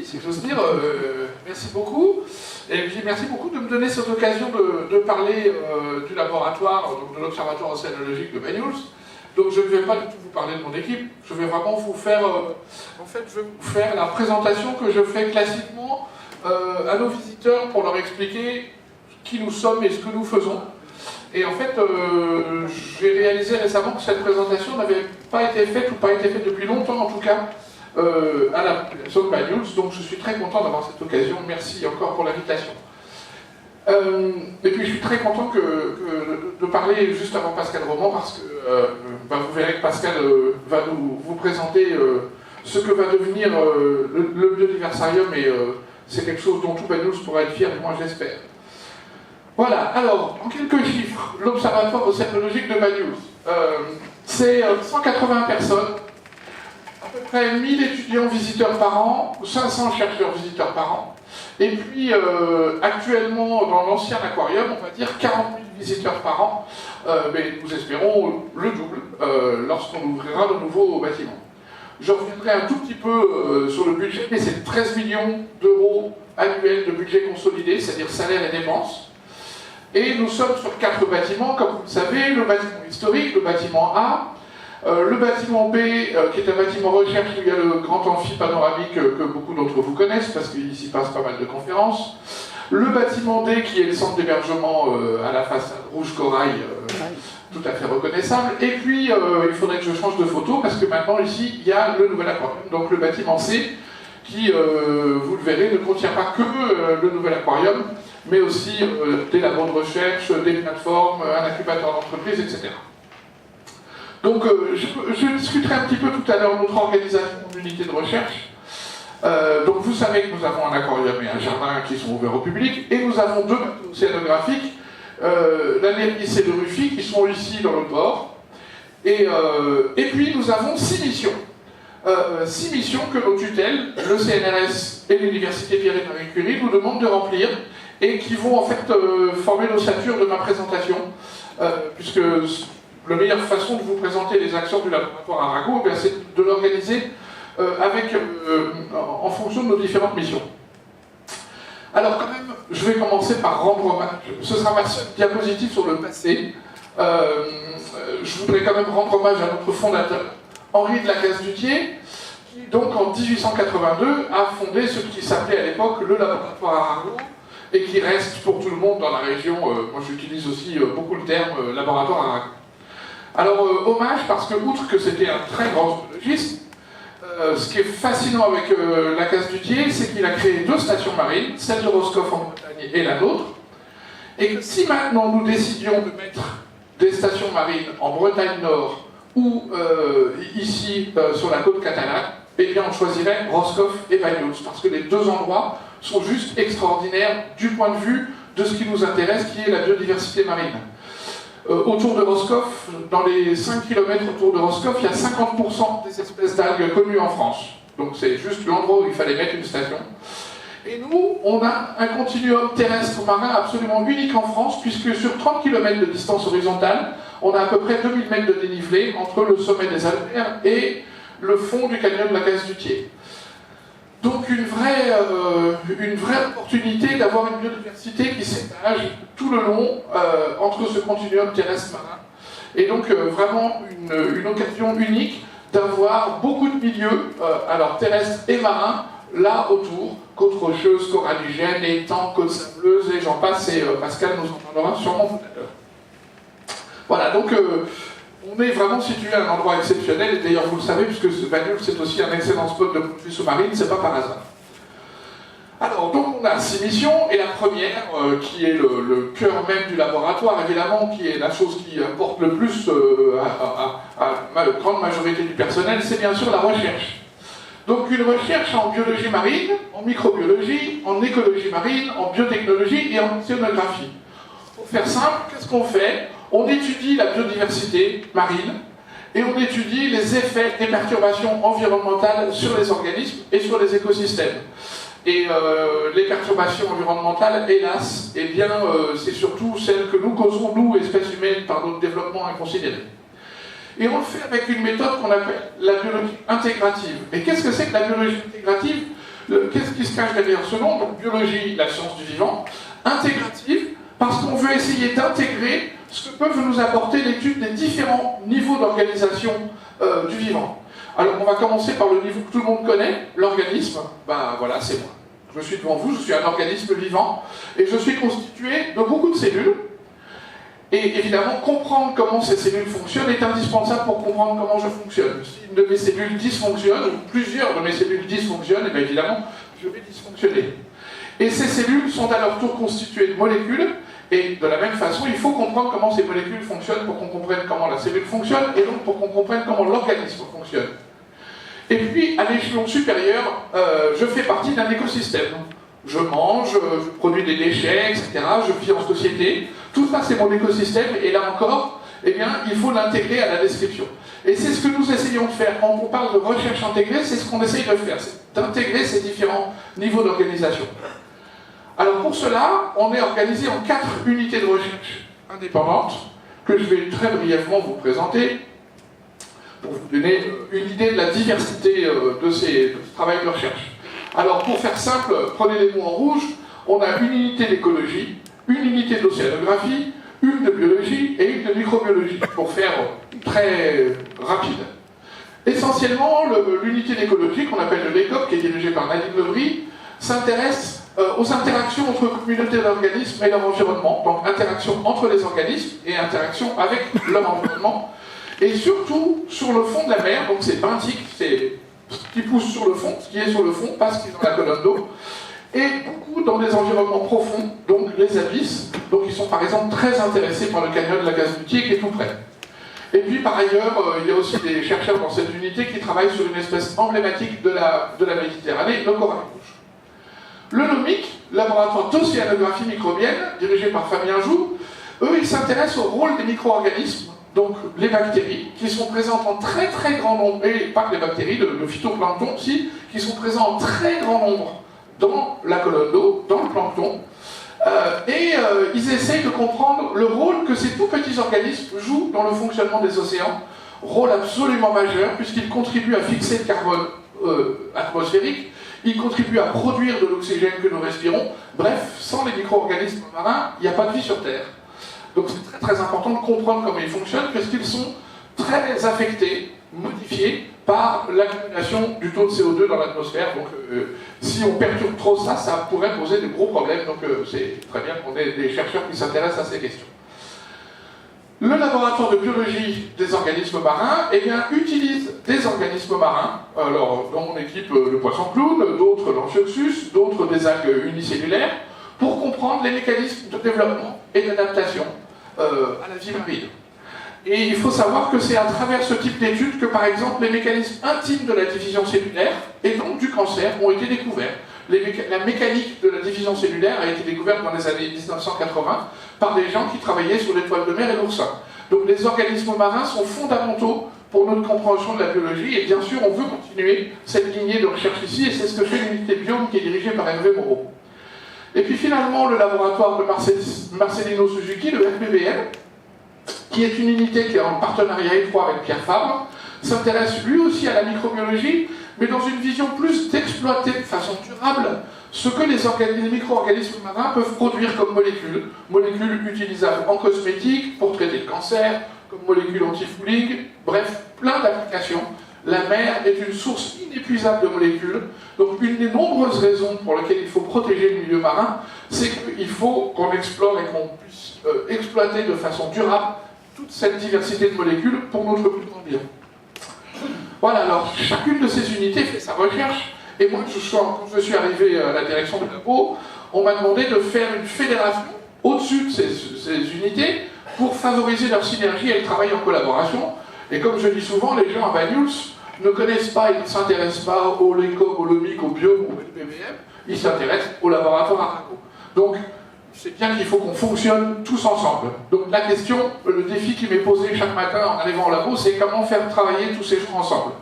applaudis, si j'ose dire. Merci beaucoup. Et puis merci beaucoup de me donner cette occasion de parler du laboratoire, donc de l'Observatoire océanologique de Banyuls. Donc je ne vais pas du tout vous parler de mon équipe, je vais vraiment vous faire, je vais vous faire la présentation que je fais classiquement à nos visiteurs pour leur expliquer qui nous sommes et ce que nous faisons. Et en fait, j'ai réalisé récemment que cette présentation n'avait pas été faite, ou pas été faite depuis longtemps en tout cas, à la population de Banyuls, donc je suis très content d'avoir cette occasion. Merci encore pour l'invitation. Et puis je suis très content de parler juste avant Pascal Roman, parce que vous verrez que Pascal va vous présenter ce que va devenir le biodiversarium, et c'est quelque chose dont tout Banyuls pourra être fier, du moins j'espère. Voilà, alors, en quelques chiffres, l'Observatoire océanologique de Banyuls, c'est 180 personnes, à peu près 1000 étudiants visiteurs par an, 500 chercheurs visiteurs par an, et puis actuellement dans l'ancien aquarium, on va dire 40 000 visiteurs par an, mais nous espérons le double lorsqu'on ouvrira de nouveaux bâtiments. Je reviendrai un tout petit peu sur le budget, mais c'est 13 millions d'euros annuels de budget consolidé, c'est-à-dire salaire et dépenses. Et nous sommes sur 4 bâtiments, comme vous le savez, le bâtiment historique, le bâtiment A, le bâtiment B, qui est un bâtiment recherche où il y a le grand amphi panoramique que beaucoup d'entre vous connaissent, parce qu'il s'y passe pas mal de conférences, le bâtiment D, qui est le centre d'hébergement à la façade rouge corail, tout à fait reconnaissable, et puis il faudrait que je change de photo, parce que maintenant ici, il y a le nouvel aquarium, donc le bâtiment C, qui, vous le verrez, ne contient pas que le nouvel aquarium, mais aussi des labos de recherche, des plateformes, un incubateur d'entreprise, etc. Donc je discuterai un petit peu tout à l'heure de notre organisation d'unité de recherche. Donc vous savez que nous avons un aquarium et un jardin qui sont ouverts au public, et nous avons 2 bateaux océanographiques, la Néris et le Rufi, qui sont ici dans le port. Et puis nous avons 6 missions. 6 missions que nos tutelles, le CNRS et l'Université Pierre et Marie Curie, nous demandent de remplir, et qui vont en fait former l'ossature de ma présentation, puisque la meilleure façon de vous présenter les actions du laboratoire Arago, c'est de l'organiser en fonction de nos différentes missions. Alors quand même, je vais commencer par rendre hommage, ce sera ma seule diapositive sur le passé, je voudrais quand même rendre hommage à notre fondateur, Henri de Lacaze-Duthier, qui donc en 1882 a fondé ce qui s'appelait à l'époque le laboratoire Arago, et qui reste pour tout le monde dans la région, moi j'utilise aussi beaucoup le terme laboratoire Arago. Alors hommage parce que, outre que c'était un très grand zoologiste, ce qui est fascinant avec Lacaze-Duthier, c'est qu'il a créé 2 stations marines, celle de Roscoff en Bretagne et la nôtre, et que si maintenant nous décidions de mettre des stations marines en Bretagne Nord ou ici sur la côte catalane, eh bien on choisirait Roscoff et Banyuls, parce que les 2 endroits sont juste extraordinaires du point de vue de ce qui nous intéresse, qui est la biodiversité marine. Autour de Roscoff, dans les 5 km autour de Roscoff, il y a 50% des espèces d'algues connues en France. Donc c'est juste l'endroit où il fallait mettre une station. Et nous, on a un continuum terrestre marin absolument unique en France, puisque sur 30 km de distance horizontale, on a à peu près 2000 mètres de dénivelé entre le sommet des Albères et le fond du canyon de Lacaze-Duthier. Donc une vraie opportunité d'avoir une biodiversité qui s'étage tout le long entre ce continuum terrestre marin. Et donc vraiment une occasion unique d'avoir beaucoup de milieux, alors terrestres et marins, là autour, côtes rocheuses, coralligènes, étangs, côtes sableuses, et j'en passe, et Pascal nous en parlera sûrement tout à l'heure. Voilà, donc on est vraiment situé à un endroit exceptionnel, et d'ailleurs vous le savez, puisque ce Banyuls c'est aussi un excellent spot de plongée sous-marine, c'est pas par hasard. Alors, donc on a 6 missions, et la première, qui est le cœur même du laboratoire, évidemment, qui est la chose qui importe le plus à la grande majorité du personnel, c'est bien sûr la recherche. Donc une recherche en biologie marine, en microbiologie, en écologie marine, en biotechnologie et en océanographie. Pour faire simple, qu'est-ce qu'on fait? On étudie la biodiversité marine et on étudie les effets des perturbations environnementales sur les organismes et sur les écosystèmes. Et les perturbations environnementales, hélas, eh bien, c'est surtout celles que nous causons, nous, espèces humaines, par notre développement inconsidéré. Et on le fait avec une méthode qu'on appelle la biologie intégrative. Et qu'est-ce que c'est que la biologie intégrative? Qu'est-ce qui se cache derrière ce nom? Donc biologie, la science du vivant. Intégrative, parce qu'on veut essayer d'intégrer ce que peuvent nous apporter l'étude des différents niveaux d'organisation du vivant. Alors on va commencer par le niveau que tout le monde connaît, l'organisme. Ben voilà, c'est moi. Je suis devant vous, je suis un organisme vivant, et je suis constitué de beaucoup de cellules. Et évidemment, comprendre comment ces cellules fonctionnent est indispensable pour comprendre comment je fonctionne. Si une de mes cellules dysfonctionne, ou plusieurs de mes cellules dysfonctionnent, et bien évidemment, je vais dysfonctionner. Et ces cellules sont à leur tour constituées de molécules, et de la même façon, il faut comprendre comment ces molécules fonctionnent pour qu'on comprenne comment la cellule fonctionne, et donc pour qu'on comprenne comment l'organisme fonctionne. Et puis, à l'échelon supérieur, je fais partie d'un écosystème. Je mange, je produis des déchets, etc. Je vis en société. Tout ça, c'est mon écosystème. Et là encore, eh bien, il faut l'intégrer à la description. Et c'est ce que nous essayons de faire. Quand on parle de recherche intégrée, c'est ce qu'on essaye de faire. C'est d'intégrer ces différents niveaux d'organisation. Alors pour cela, on est organisé en 4 unités de recherche indépendantes, que je vais très brièvement vous présenter, pour vous donner une idée de la diversité de ce travail de recherche. Alors pour faire simple, prenez les mots en rouge, on a une unité d'écologie, une unité d'océanographie, une de biologie et une de microbiologie, pour faire très rapide. Essentiellement, l'unité d'écologie, qu'on appelle le LECOP, qui est dirigée par Nadine Lebris, s'intéresse aux interactions entre communautés d'organismes et leur environnement, donc interactions entre les organismes et interactions avec leur environnement, et surtout sur le fond de la mer, donc c'est benthique, c'est ce qui pousse sur le fond, ce qui est sur le fond, pas ce qui est dans la colonne d'eau, et beaucoup dans des environnements profonds, donc les abysses, donc ils sont par exemple très intéressés par le canyon de la Gazmoutier qui est tout près. Et puis par ailleurs, il y a aussi des chercheurs dans cette unité qui travaillent sur une espèce emblématique de la Méditerranée, le corail rouge. Le LOMIC, laboratoire d'océanographie microbienne, dirigé par Fabien Joux, eux ils s'intéressent au rôle des micro-organismes, donc les bactéries, qui sont présentes en très très grand nombre, et pas que les bactéries, le phytoplancton aussi, qui sont présents en très grand nombre dans la colonne d'eau, dans le plancton, ils essayent de comprendre le rôle que ces tout petits organismes jouent dans le fonctionnement des océans, rôle absolument majeur, puisqu'ils contribuent à fixer le carbone atmosphérique, ils contribuent à produire de l'oxygène que nous respirons, bref, sans les micro-organismes marins, il n'y a pas de vie sur Terre. Donc c'est très très important de comprendre comment ils fonctionnent, parce qu'ils sont très affectés, modifiés par l'accumulation du taux de CO2 dans l'atmosphère. Donc si on perturbe trop ça, ça pourrait poser de gros problèmes. Donc c'est très bien qu'on ait des chercheurs qui s'intéressent à ces questions. Le laboratoire de biologie des organismes marins eh bien, utilise des organismes marins. Alors dans mon équipe, le poisson clown, d'autres l'Anxioxus, d'autres des algues unicellulaires, pour comprendre les mécanismes de développement et d'adaptation à la vie marine. Et il faut savoir que c'est à travers ce type d'études que, par exemple, les mécanismes intimes de la division cellulaire, et donc du cancer, ont été découverts. La mécanique de la division cellulaire a été découverte dans les années 1980 par des gens qui travaillaient sur l'étoile de mer et l'oursin. Donc les organismes marins sont fondamentaux pour notre compréhension de la biologie, et bien sûr, on veut continuer cette lignée de recherche ici, et c'est ce que fait l'unité Biome qui est dirigée par Hervé Moreau. Et puis finalement, le laboratoire de Marcelino Suzuki, le RPBM, qui est une unité qui est en partenariat étroit avec Pierre Fabre, s'intéresse lui aussi à la microbiologie, mais dans une vision plus d'exploiter de façon durable ce que les micro-organismes marins peuvent produire comme molécules. Molécules utilisables en cosmétique, pour traiter le cancer, comme molécules anti-fouling, bref, plein d'applications. La mer est une source inépuisable de molécules, donc une des nombreuses raisons pour lesquelles il faut protéger le milieu marin, c'est qu'il faut qu'on explore et qu'on puisse exploiter de façon durable toute cette diversité de molécules pour notre plus grand bien. Voilà, alors chacune de ces unités fait sa recherche, et moi, quand je suis arrivé à la direction du labo, on m'a demandé de faire une fédération au-dessus de ces unités pour favoriser leur synergie et le travail en collaboration. Et comme je dis souvent, les gens à Banyuls ne connaissent pas et ne s'intéressent pas au LECOP, au LOMIC, au Biome ou au LBBM, ils s'intéressent au laboratoire Arago. Donc, c'est bien qu'il faut qu'on fonctionne tous ensemble. Donc la question, le défi qui m'est posé chaque matin en arrivant au labo, c'est comment faire travailler tous ces gens ensemble.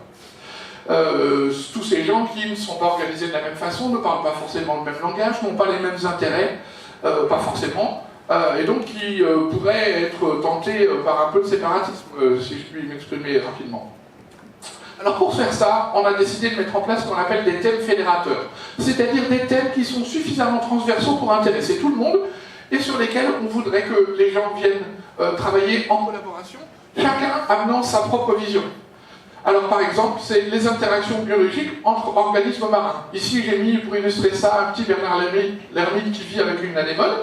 Tous ces gens qui ne sont pas organisés de la même façon, ne parlent pas forcément le même langage, n'ont pas les mêmes intérêts, pas forcément, et donc qui pourraient être tentés par un peu de séparatisme, si je puis m'exprimer rapidement. Alors pour faire ça, on a décidé de mettre en place ce qu'on appelle des thèmes fédérateurs, c'est-à-dire des thèmes qui sont suffisamment transversaux pour intéresser tout le monde et sur lesquels on voudrait que les gens viennent travailler en collaboration, chacun amenant sa propre vision. Alors par exemple, c'est les interactions biologiques entre organismes marins. Ici j'ai mis pour illustrer ça un petit Bernard l'ermite qui vit avec une anémone.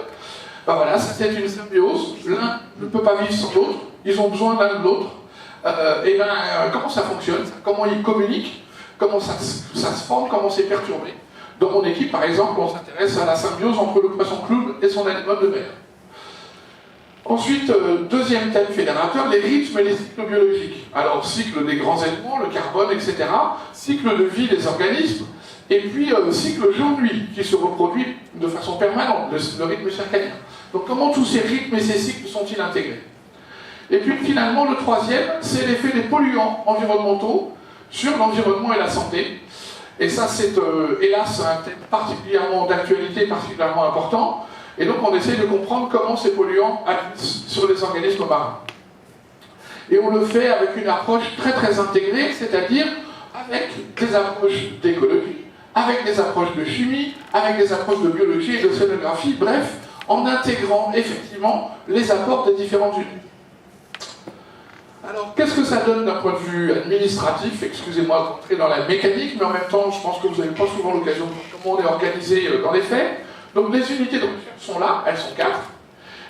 Ben voilà, c'est une symbiose, l'un ne peut pas vivre sans l'autre, ils ont besoin l'un de l'autre. Comment ça fonctionne, comment ils communiquent, comment ça se forme, comment c'est perturbé. Dans mon équipe, par exemple, on s'intéresse à la symbiose entre le poisson clown et son anémone de mer. Ensuite, deuxième thème fédérateur, les rythmes et les cycles biologiques. Alors, cycle des grands éléments, le carbone, etc. Cycle de vie des organismes. Et puis, cycle jour-nuit, qui se reproduit de façon permanente, le rythme circadien. Donc, comment tous ces rythmes et ces cycles sont-ils intégrés? Et puis, finalement, le troisième, c'est l'effet des polluants environnementaux sur l'environnement et la santé. Et ça, c'est, hélas, un thème particulièrement d'actualité, particulièrement important. Et donc on essaie de comprendre comment ces polluants agissent sur les organismes marins. Et on le fait avec une approche très très intégrée, c'est-à-dire avec des approches d'écologie, avec des approches de chimie, avec des approches de biologie et de scénographie, bref, en intégrant effectivement les apports des différentes unités. Alors, qu'est-ce que ça donne d'un point de vue administratif? Excusez-moi d'entrer dans la mécanique, mais en même temps, je pense que vous n'avez pas souvent l'occasion de voir comment on est organisé dans les faits. Donc les unités de recherche sont là, elles sont 4.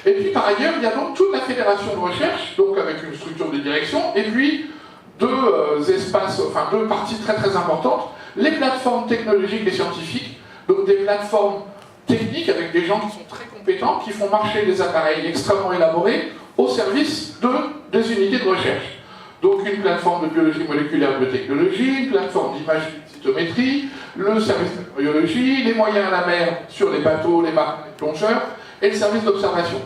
Et puis par ailleurs, il y a donc toute la fédération de recherche, donc avec une structure de direction, et puis deux parties très très importantes, les plateformes technologiques et scientifiques, donc des plateformes techniques avec des gens qui sont très compétents, qui font marcher des appareils extrêmement élaborés au service des unités de recherche. Donc une plateforme de biologie moléculaire biotechnologie, une plateforme d'imagerie cytométrie, le service de biologie, les moyens à la mer sur les bateaux, les marins, les plongeurs, et le service d'observation.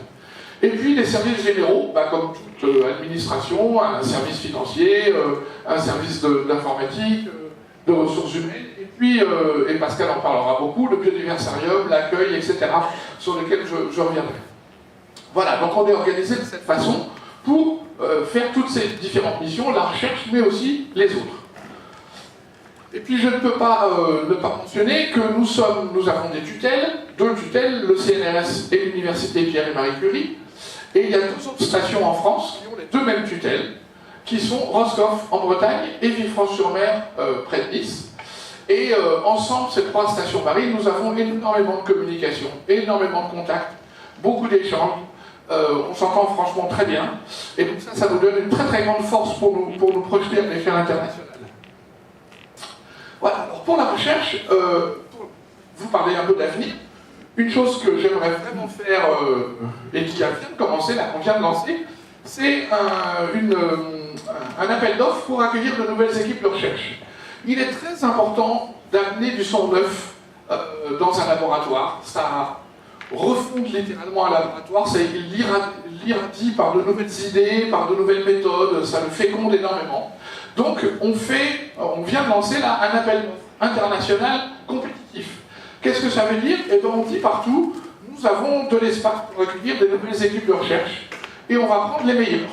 Et puis les services généraux, comme toute administration, un service financier, un service d'informatique, de ressources humaines, et puis, et Pascal en parlera beaucoup, le biodiversarium, l'accueil, etc., sur lesquels je reviendrai. Voilà, donc on est organisé de cette façon pour faire toutes ces différentes missions, la recherche, mais aussi les autres. Et puis je ne peux pas ne pas mentionner que nous avons des tutelles, 2 tutelles, le CNRS et l'Université Pierre et Marie Curie, et il y a 2 autres stations en France qui ont les 2 mêmes tutelles, qui sont Roscoff en Bretagne et Villefranche-sur-Mer près de Nice. Et ensemble, ces 3 stations marines, nous avons énormément de communication, énormément de contacts, beaucoup d'échanges. On s'entend franchement très bien, et donc ça nous donne une très très grande force pour nous projeter à l'échelle internationale. Voilà, alors pour la recherche, pour vous parler un peu d'avenir, une chose que j'aimerais vraiment faire, et qui vient de commencer, là, qu'on vient de lancer, c'est un appel d'offres pour accueillir de nouvelles équipes de recherche. Il est très important d'amener du sang neuf dans un laboratoire. Ça refonde littéralement un laboratoire, ça l'irradie par de nouvelles idées, par de nouvelles méthodes, ça le féconde énormément. Donc on vient de lancer là un appel international compétitif. Qu'est-ce que ça veut dire? Eh bien on dit partout, nous avons de l'espace pour accueillir des nouvelles équipes de recherche et on va prendre les meilleurs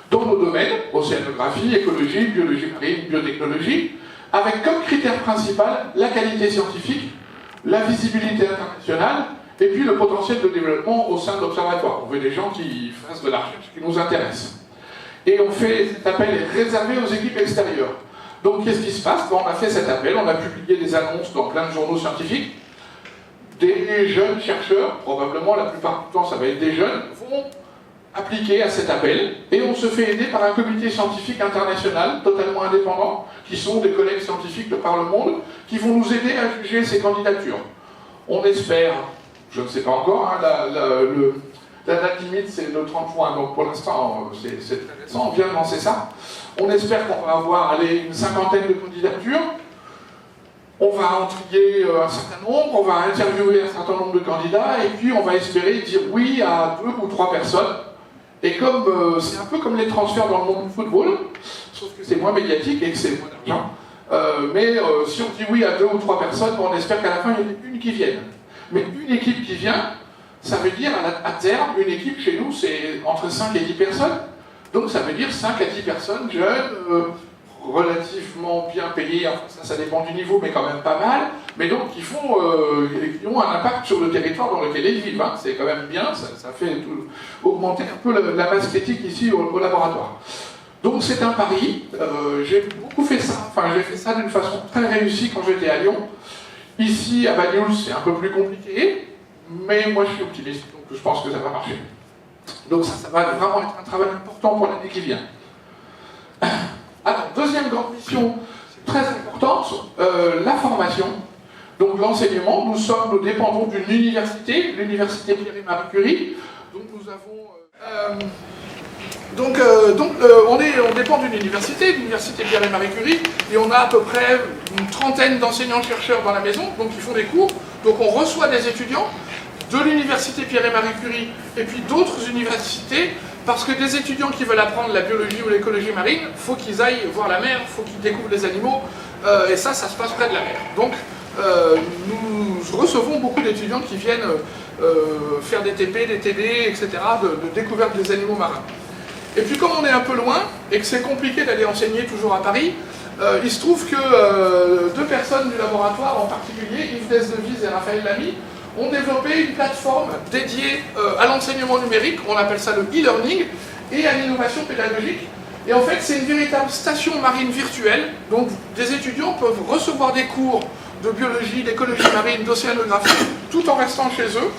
dans nos domaines, océanographie, écologie, biologie marine, biotechnologie, avec comme critère principal la qualité scientifique, la visibilité internationale et puis le potentiel de développement au sein de l'observatoire. On veut des gens qui fassent de la recherche, qui nous intéressent. Et on fait cet appel est réservé aux équipes extérieures. Donc qu'est-ce qui se passe? On a fait cet appel, on a publié des annonces dans plein de journaux scientifiques. Des jeunes chercheurs, probablement la plupart du temps ça va être des jeunes, vont appliquer à cet appel et on se fait aider par un comité scientifique international totalement indépendant, qui sont des collègues scientifiques de par le monde, qui vont nous aider à juger ces candidatures. On espère, je ne sais pas encore, la date limite c'est le 30 juin, donc pour l'instant c'est très récent, on vient de lancer ça. On espère qu'on va avoir une cinquantaine de candidatures. On va en trier un certain nombre, on va interviewer un certain nombre de candidats, et puis on va espérer dire oui à 2 ou 3 personnes. Et comme c'est un peu comme les transferts dans le monde du football, sauf que c'est moins médiatique et que c'est moins d'argent, mais si on dit oui à 2 ou 3 personnes, on espère qu'à la fin il y en ait une qui vienne. Mais une équipe qui vient, ça veut dire à terme, une équipe chez nous c'est entre 5 et 10 personnes. Donc ça veut dire 5 à 10 personnes jeunes, relativement bien payés, enfin, ça dépend du niveau, mais quand même pas mal, mais donc qui ont un impact sur le territoire dans lequel ils vivent. Hein. C'est quand même bien, ça fait augmenter un peu la masse critique ici au laboratoire. Donc c'est un pari, j'ai beaucoup fait ça, enfin j'ai fait ça d'une façon très réussie quand j'étais à Lyon. Ici, à Banyuls, c'est un peu plus compliqué, mais moi je suis optimiste, donc je pense que ça va marcher. Donc ça va vraiment être un travail important pour l'année qui vient. Alors, deuxième grande mission très importante, la formation. Donc l'enseignement, nous dépendons d'une université, l'université Pierre et Marie Curie. Donc nous avons... on dépend d'une université, l'université Pierre et Marie Curie, et on a à peu près une trentaine d'enseignants-chercheurs dans la maison, donc qui font des cours. Donc on reçoit des étudiants de l'université Pierre et Marie Curie, et puis d'autres universités, parce que des étudiants qui veulent apprendre la biologie ou l'écologie marine, il faut qu'ils aillent voir la mer, il faut qu'ils découvrent les animaux, et ça se passe près de la mer. Donc nous recevons beaucoup d'étudiants qui viennent faire des TP, des TD, etc., de découverte des animaux marins. Et puis comme on est un peu loin, et que c'est compliqué d'aller enseigner toujours à Paris, il se trouve que deux personnes du laboratoire, en particulier Yves Desdevises et Raphaël Lamy, ont développé une plateforme dédiée à l'enseignement numérique, on appelle ça le e-learning, et à l'innovation pédagogique. Et en fait, c'est une véritable station marine virtuelle, donc des étudiants peuvent recevoir des cours de biologie, d'écologie marine, d'océanographie, tout en restant chez eux,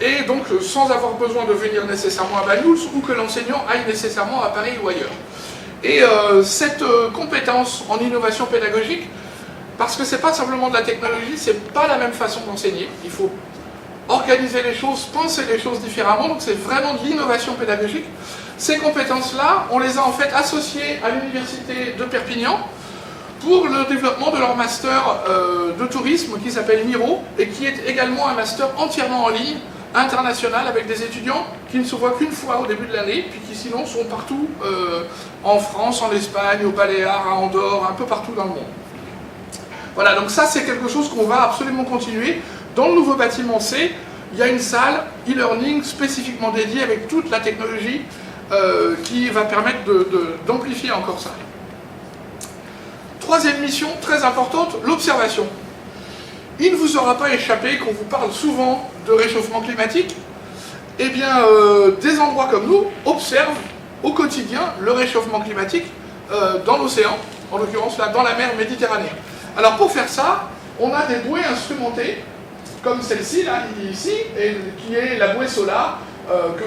et donc sans avoir besoin de venir nécessairement à Banyuls, ou que l'enseignant aille nécessairement à Paris ou ailleurs. Et cette compétence en innovation pédagogique, parce que c'est pas simplement de la technologie, c'est pas la même façon d'enseigner. Il faut organiser les choses, penser les choses différemment, donc c'est vraiment de l'innovation pédagogique. Ces compétences-là, on les a en fait associées à l'université de Perpignan pour le développement de leur master de tourisme qui s'appelle Miro et qui est également un master entièrement en ligne, international, avec des étudiants qui ne se voient qu'une fois au début de l'année, puis qui sinon sont partout en France, en Espagne, aux Baléares, à Andorre, un peu partout dans le monde. Voilà, donc ça c'est quelque chose qu'on va absolument continuer. Dans le nouveau bâtiment C, il y a une salle e-learning spécifiquement dédiée avec toute la technologie qui va permettre d'amplifier encore ça. Troisième mission très importante, l'observation. Il ne vous aura pas échappé qu'on vous parle souvent de réchauffement climatique. Eh bien, des endroits comme nous observent au quotidien le réchauffement climatique dans l'océan, en l'occurrence là dans la mer Méditerranée. Alors pour faire ça, on a des bouées instrumentées, comme celle-ci, là, ici, et qui est la bouée Solar, que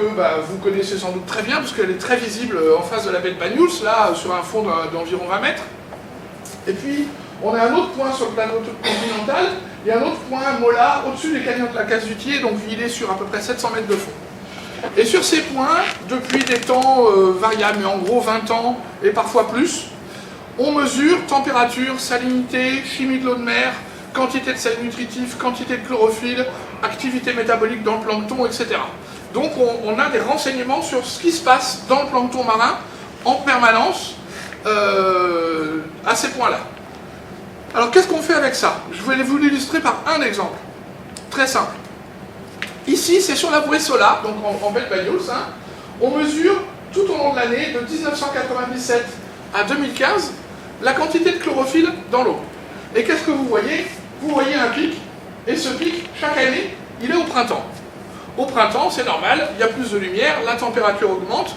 vous connaissez sans doute très bien, parce qu'elle est très visible en face de la baie de Banyuls, là, sur un fond d'environ 20 mètres. Et puis, on a un autre point sur le plateau continental, et un autre point, Mola, au-dessus des canyons de la Casse-du-Thier, donc il est sur à peu près 700 mètres de fond. Et sur ces points, depuis des temps variables, mais en gros 20 ans, et parfois plus, on mesure température, salinité, chimie de l'eau de mer, quantité de sel nutritif, quantité de chlorophylle, activité métabolique dans le plancton, etc. Donc on a des renseignements sur ce qui se passe dans le plancton marin en permanence à ces points-là. Alors qu'est-ce qu'on fait avec ça? Je vais vous l'illustrer par un exemple, très simple. Ici, c'est sur la bouée Solar, donc en baie de Banyuls, hein. On mesure tout au long de l'année, de 1997 à 2015, la quantité de chlorophylle dans l'eau. Et qu'est-ce que vous voyez? Vous voyez un pic, et ce pic, chaque année, il est au printemps. Au printemps, c'est normal, il y a plus de lumière, la température augmente,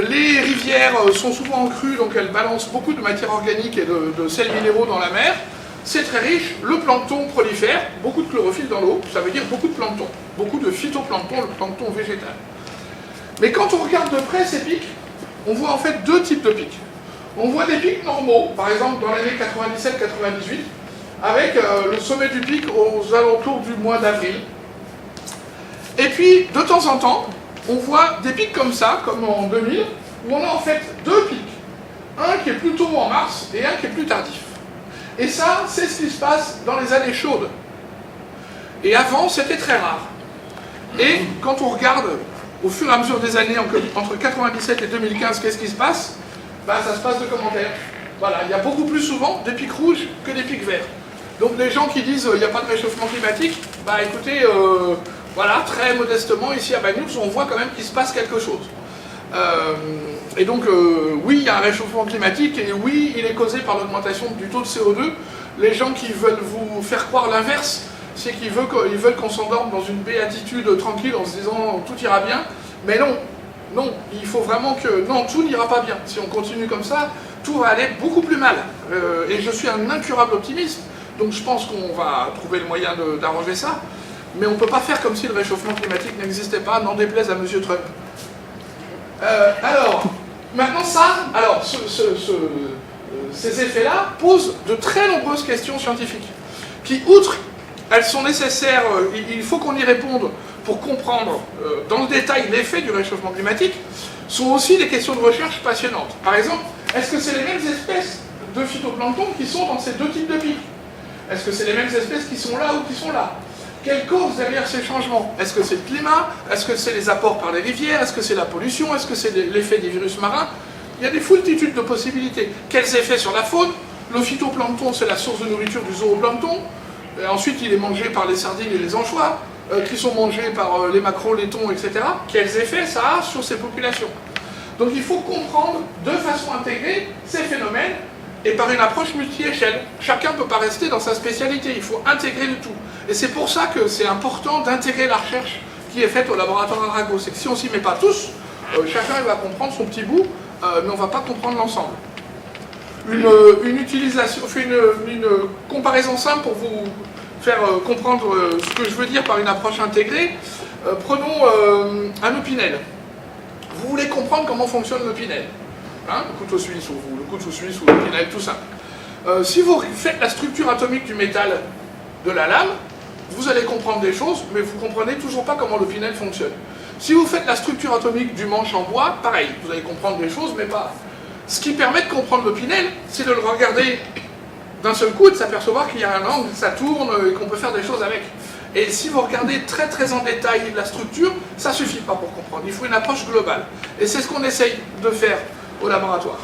les rivières sont souvent en crue, donc elles balancent beaucoup de matière organique et de sels minéraux dans la mer. C'est très riche, le plancton prolifère, beaucoup de chlorophylle dans l'eau, ça veut dire beaucoup de plancton, beaucoup de phytoplancton, le plancton végétal. Mais quand on regarde de près ces pics, on voit en fait deux types de pics. On voit des pics normaux, par exemple dans l'année 97-98, avec le sommet du pic aux alentours du mois d'avril. Et puis, de temps en temps, on voit des pics comme ça, comme en 2000, où on a en fait deux pics. Un qui est plutôt en mars et un qui est plus tardif. Et ça, c'est ce qui se passe dans les années chaudes. Et avant, c'était très rare. Et quand on regarde au fur et à mesure des années, entre 97 et 2015, qu'est-ce qui se passe? Ça se passe de commentaires. Voilà, il y a beaucoup plus souvent des pics rouges que des pics verts. Donc les gens qui disent il n'y a pas de réchauffement climatique, écoutez, voilà, très modestement, ici à Banyuls, on voit quand même qu'il se passe quelque chose. Et donc, oui, il y a un réchauffement climatique, et oui, il est causé par l'augmentation du taux de CO2. Les gens qui veulent vous faire croire l'inverse, c'est qu'ils veulent qu'on s'endorme dans une béatitude tranquille en se disant tout ira bien. Mais non, non, il faut vraiment que... Non, tout n'ira pas bien. Si on continue comme ça, tout va aller beaucoup plus mal. Et je suis un incurable optimiste, donc je pense qu'on va trouver le moyen d'arranger ça. Mais on ne peut pas faire comme si le réchauffement climatique n'existait pas, n'en déplaise à M. Trump. Alors, maintenant ça, alors ces effets-là posent de très nombreuses questions scientifiques, qui, outre, elles sont nécessaires, il faut qu'on y réponde pour comprendre dans le détail l'effet du réchauffement climatique, sont aussi des questions de recherche passionnantes. Par exemple, est-ce que c'est les mêmes espèces de phytoplancton qui sont dans ces deux types de pics? Est-ce que c'est les mêmes espèces qui sont là ou qui sont là? Quelle cause derrière ces changements? Est-ce que c'est le climat? Est-ce que c'est les apports par les rivières? Est-ce que c'est la pollution? Est-ce que c'est l'effet des virus marins? Il y a des foultitudes de possibilités. Quels effets sur la faune? Le phytoplancton, c'est la source de nourriture du zooplancton. Et ensuite, il est mangé par les sardines et les anchois, qui sont mangés par les maquereaux, les thons, etc. Quels effets ça a sur ces populations? Donc il faut comprendre de façon intégrée ces phénomènes, et par une approche multi-échelle. Chacun ne peut pas rester dans sa spécialité, il faut intégrer le tout. Et c'est pour ça que c'est important d'intégrer la recherche qui est faite au laboratoire Arago. C'est que si on ne s'y met pas tous, chacun il va comprendre son petit bout, mais on ne va pas comprendre l'ensemble. Une comparaison simple pour vous faire comprendre ce que je veux dire par une approche intégrée. Prenons un opinel. Vous voulez comprendre comment fonctionne l'opinel. Hein, le couteau suisse ou l'opinel, tout ça. Si vous faites la structure atomique du métal de la lame, vous allez comprendre des choses, mais vous ne comprenez toujours pas comment l'opinel fonctionne. Si vous faites la structure atomique du manche en bois, pareil, vous allez comprendre des choses, mais pas... Ce qui permet de comprendre l'opinel, c'est de le regarder d'un seul coup et de s'apercevoir qu'il y a un angle, ça tourne et qu'on peut faire des choses avec. Et si vous regardez très très en détail la structure, ça ne suffit pas pour comprendre. Il faut une approche globale. Et c'est ce qu'on essaye de faire au laboratoire.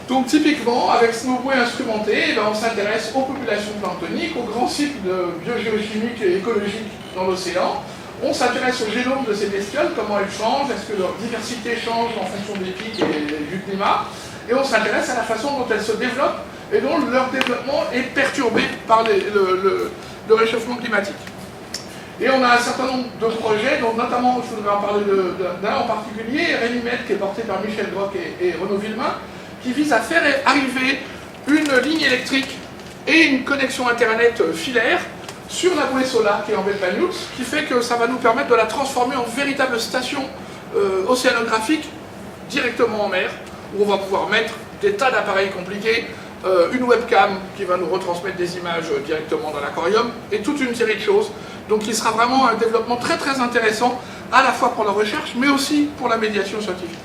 Donc typiquement, avec ce nouveau instrumenté, on s'intéresse aux populations planctoniques, aux grands cycles biogéochimiques et écologiques dans l'océan. On s'intéresse au génome de ces bestioles, comment elles changent, est-ce que leur diversité change en fonction des pics et du climat. Et on s'intéresse à la façon dont elles se développent et dont leur développement est perturbé par le réchauffement climatique. Et on a un certain nombre de projets, donc notamment, je voudrais en parler d'un en particulier, Rémi-Med, qui est porté par Michel Groc et Renaud Villemain, qui vise à faire arriver une ligne électrique et une connexion Internet filaire sur la bouée solaire qui est en baie de Banyuls, qui fait que ça va nous permettre de la transformer en véritable station océanographique directement en mer, où on va pouvoir mettre des tas d'appareils compliqués, une webcam qui va nous retransmettre des images directement dans l'aquarium, et toute une série de choses. Donc il sera vraiment un développement très très intéressant, à la fois pour la recherche, mais aussi pour la médiation scientifique.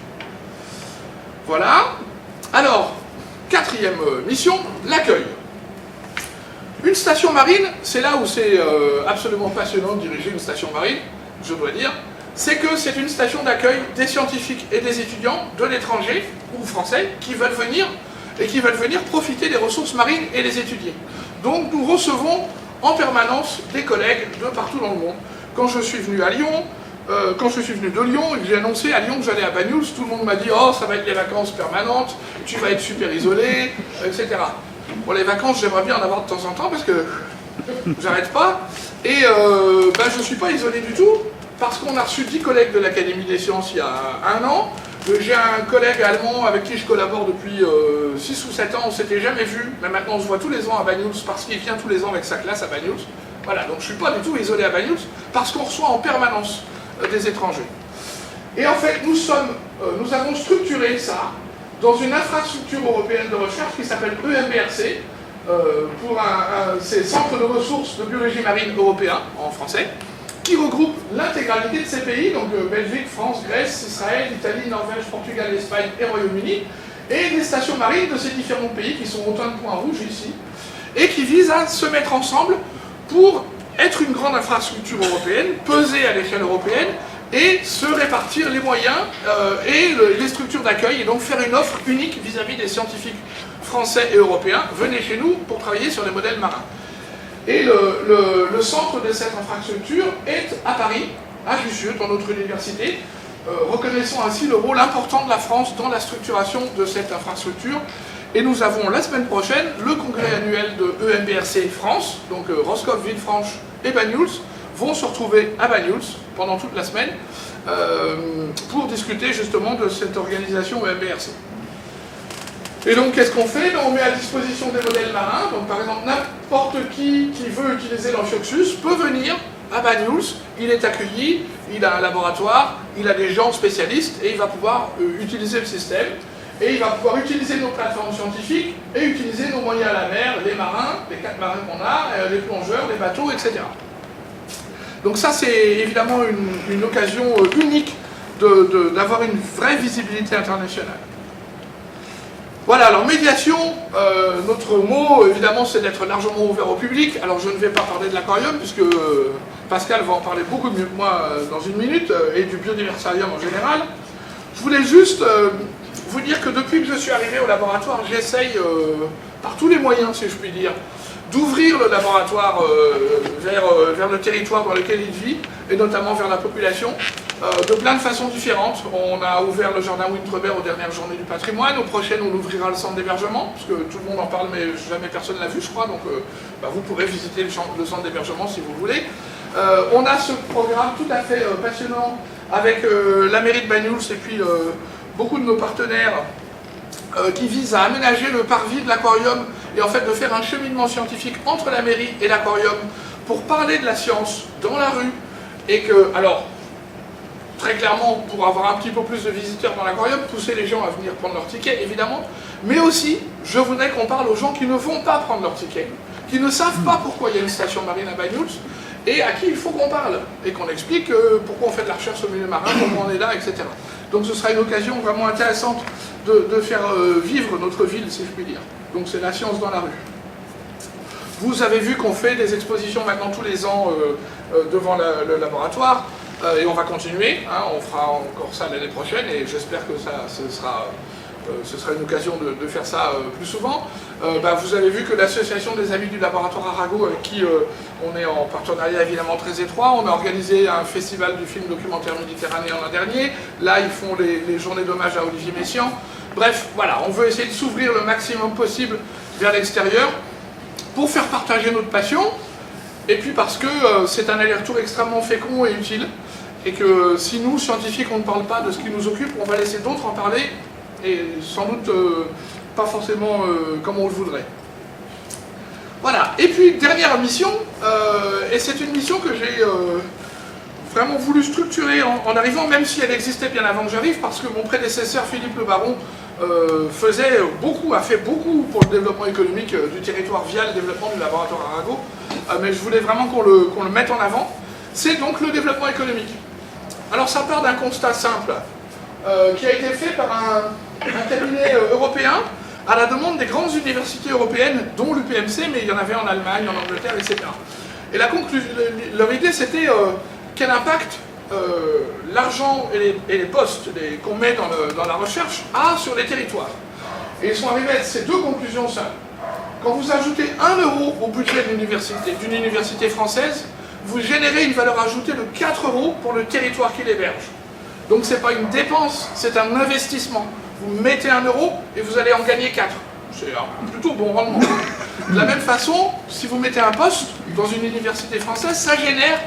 Voilà. Alors, quatrième mission, l'accueil. Une station marine, c'est là où c'est absolument passionnant de diriger une station marine, je dois dire, c'est que c'est une station d'accueil des scientifiques et des étudiants de l'étranger, ou français, qui veulent venir profiter des ressources marines et les étudier. Donc nous recevons en permanence des collègues de partout dans le monde. Quand je suis venu à Lyon, quand je suis venu de Lyon et que j'ai annoncé à Lyon que j'allais à Banyuls, tout le monde m'a dit « Oh, ça va être les vacances permanentes, tu vas être super isolé, etc. » Bon, les vacances, j'aimerais bien en avoir de temps en temps parce que j'arrête pas. Et je ne suis pas isolé du tout parce qu'on a reçu 10 collègues de l'Académie des sciences il y a un an. J'ai un collègue allemand avec qui je collabore depuis 6 ou 7 ans, on ne s'était jamais vu, mais maintenant on se voit tous les ans à Banyuls parce qu'il vient tous les ans avec sa classe à Banyuls. Voilà, donc je ne suis pas du tout isolé à Banyuls parce qu'on reçoit en permanence des étrangers. Et en fait, nous avons structuré ça dans une infrastructure européenne de recherche qui s'appelle EMBRC, c'est Centre de ressources de biologie marine européen en français, qui regroupe l'intégralité de ces pays, donc Belgique, France, Grèce, Israël, Italie, Norvège, Portugal, Espagne et Royaume-Uni, et des stations marines de ces différents pays qui sont autant de points rouges ici, et qui visent à se mettre ensemble pour être une grande infrastructure européenne, peser à l'échelle européenne, et se répartir les moyens et les structures d'accueil, et donc faire une offre unique vis-à-vis des scientifiques français et européens. Venez chez nous pour travailler sur les modèles marins. Et le centre de cette infrastructure est à Paris, à Jussieu, dans notre université. reconnaissant ainsi le rôle important de la France dans la structuration de cette infrastructure. Et nous avons la semaine prochaine le congrès annuel de EMBRC France, donc Roscoff, Villefranche et Banyuls vont se retrouver à Banyuls pendant toute la semaine pour discuter justement de cette organisation EMBRC. Et donc qu'est-ce qu'on fait? On met à disposition des modèles marins, donc par exemple n'importe qui veut utiliser l'Amphioxus peut venir à Banyuls, il est accueilli, il a un laboratoire, il a des gens spécialistes et il va pouvoir utiliser le système. Et il va pouvoir utiliser nos plateformes scientifiques et utiliser nos moyens à la mer, les marins, les 4 marins qu'on a, les plongeurs, les bateaux, etc. Donc ça c'est évidemment une occasion unique d'avoir une vraie visibilité internationale. Voilà, alors médiation, notre mot évidemment c'est d'être largement ouvert au public. Alors je ne vais pas parler de l'aquarium puisque Pascal va en parler beaucoup mieux que moi dans une minute, et du biodiversarium en général. Je voulais juste vous dire que depuis que je suis arrivé au laboratoire, j'essaye par tous les moyens, si je puis dire, d'ouvrir le laboratoire vers le territoire dans lequel il vit, et notamment vers la population, de plein de façons différentes. On a ouvert le jardin Winterberg aux dernières journées du patrimoine, aux prochaines on ouvrira le centre d'hébergement, parce que tout le monde en parle mais jamais personne ne l'a vu je crois, donc vous pourrez visiter le centre d'hébergement si vous voulez. On a ce programme tout à fait passionnant avec la mairie de Banyuls et puis beaucoup de nos partenaires qui visent à aménager le parvis de l'aquarium et en fait de faire un cheminement scientifique entre la mairie et l'aquarium pour parler de la science dans la rue et que, alors, très clairement, pour avoir un petit peu plus de visiteurs dans l'aquarium, pousser les gens à venir prendre leur ticket, évidemment, mais aussi, je voudrais qu'on parle aux gens qui ne vont pas prendre leur ticket, qui ne savent pas pourquoi il y a une station marine à Banyuls, et à qui il faut qu'on parle, et qu'on explique pourquoi on fait de la recherche au milieu marin, pourquoi on est là, etc. Donc ce sera une occasion vraiment intéressante de faire vivre notre ville, si je puis dire. Donc c'est la science dans la rue. Vous avez vu qu'on fait des expositions maintenant tous les ans devant le laboratoire, et on va continuer, hein, on fera encore ça l'année prochaine, et j'espère que ce sera une occasion de faire ça plus souvent. Vous avez vu que l'association des amis du laboratoire Arago, avec qui on est en partenariat évidemment très étroit, on a organisé un festival du film documentaire méditerranéen l'an dernier, là ils font les journées d'hommage à Olivier Messiaen. Bref, voilà, on veut essayer de s'ouvrir le maximum possible vers l'extérieur pour faire partager notre passion, et puis parce que c'est un aller-retour extrêmement fécond et utile, et que si nous, scientifiques, on ne parle pas de ce qui nous occupe, on va laisser d'autres en parler, et sans doute pas forcément comme on le voudrait. Voilà, et puis dernière mission, et c'est une mission que j'ai vraiment voulu structurer en arrivant, même si elle existait bien avant que j'arrive, parce que mon prédécesseur Philippe Le Baron a fait beaucoup pour le développement économique du territoire via le développement du laboratoire Arago, mais je voulais vraiment qu'on le mette en avant. C'est donc le développement économique. Alors ça part d'un constat simple, qui a été fait par un cabinet européen à la demande des grandes universités européennes, dont l'UPMC, mais il y en avait en Allemagne, en Angleterre, etc. Et leur idée c'était quel impact l'argent et les postes qu'on met dans la recherche a sur les territoires. Et ils sont arrivés à ces deux conclusions simples. Quand vous ajoutez 1 euro au budget d'une université française, vous générez une valeur ajoutée de 4 euros pour le territoire qui l'héberge. Donc ce n'est pas une dépense, c'est un investissement. Vous mettez 1 euro et vous allez en gagner 4. C'est un plutôt bon rendement. De la même façon, si vous mettez un poste dans une université française, ça génère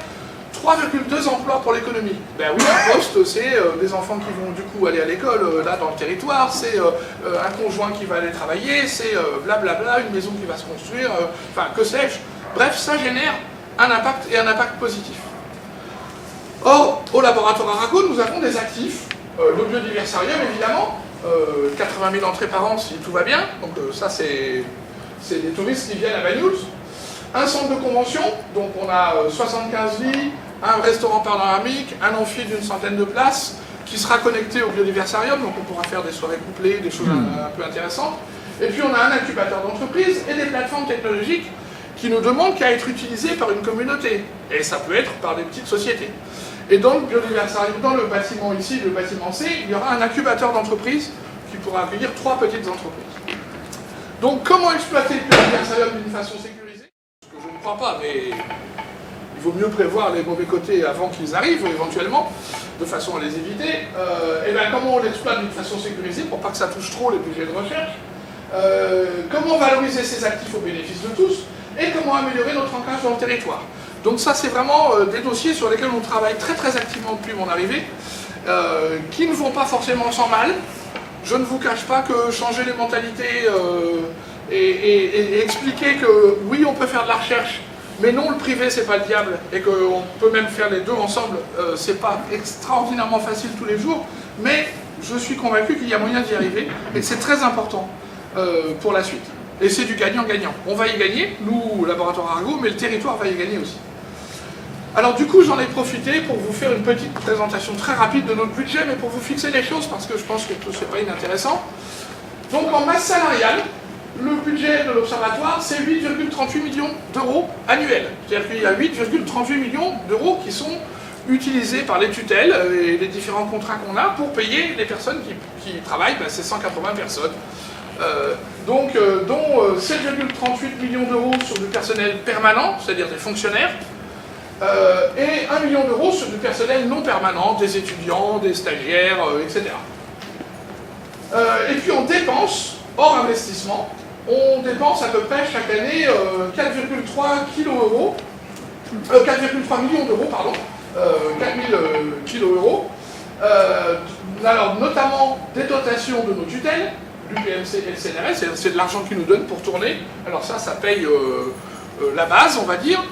3,2 emplois pour l'économie. Ben oui, un poste, c'est des enfants qui vont du coup aller à l'école, là dans le territoire, c'est un conjoint qui va aller travailler, c'est blablabla, une maison qui va se construire, enfin que sais-je. Bref, ça génère un impact et un impact positif. Or, au laboratoire Arago, nous avons des actifs, le biodiversarium évidemment, 80 000 entrées par an si tout va bien, donc ça c'est des touristes qui viennent à Banyuls. Un centre de convention, donc on a 75 lits, un restaurant panoramique, un amphi d'une centaine de places, qui sera connecté au biodiversarium, donc on pourra faire des soirées couplées, des choses un peu intéressantes. Et puis on a un incubateur d'entreprise et des plateformes technologiques qui ne demandent qu'à être utilisées par une communauté. Et ça peut être par des petites sociétés. Et dans le biodiversarium, dans le bâtiment ici, le bâtiment C, il y aura un incubateur d'entreprise qui pourra accueillir 3 petites entreprises. Donc comment exploiter le biodiversarium d'une façon sécurisée? Ce que je ne crois pas, mais il vaut mieux prévoir les mauvais côtés avant qu'ils arrivent, éventuellement. de façon à les éviter, et bien comment on l'exploite d'une façon sécurisée pour pas que ça touche trop les budgets de recherche, comment valoriser ces actifs au bénéfice de tous, et comment améliorer notre ancrage dans le territoire. Donc ça, c'est vraiment des dossiers sur lesquels on travaille très très activement depuis mon arrivée, qui ne vont pas forcément sans mal. Je ne vous cache pas que changer les mentalités et expliquer que oui, on peut faire de la recherche, mais non, le privé, c'est pas le diable, et qu'on peut même faire les deux ensemble, c'est pas extraordinairement facile tous les jours, mais je suis convaincu qu'il y a moyen d'y arriver, et que c'est très important pour la suite. Et c'est du gagnant-gagnant. On va y gagner, nous, Laboratoire Argo, mais le territoire va y gagner aussi. Alors du coup, j'en ai profité pour vous faire une petite présentation très rapide de notre budget, mais pour vous fixer les choses, parce que je pense que tout c'est pas inintéressant. Donc en masse salariale, le budget de l'Observatoire, c'est 8,38 millions d'euros annuels. C'est-à-dire qu'il y a 8,38 millions d'euros qui sont utilisés par les tutelles et les différents contrats qu'on a pour payer les personnes qui travaillent, ben, c'est 180 personnes. Dont 7,38 millions d'euros sur du personnel permanent, c'est-à-dire des fonctionnaires, et 1 million d'euros sur du personnel non permanent, des étudiants, des stagiaires, etc. Et puis on dépense, hors investissement, on dépense à peu près chaque année 4,3 millions d'euros, pardon, 4000 kilos euros, alors notamment des dotations de nos tutelles, l'UPMC et le CNRS, c'est de l'argent qu'ils nous donnent pour tourner, alors ça paye la base, on va dire.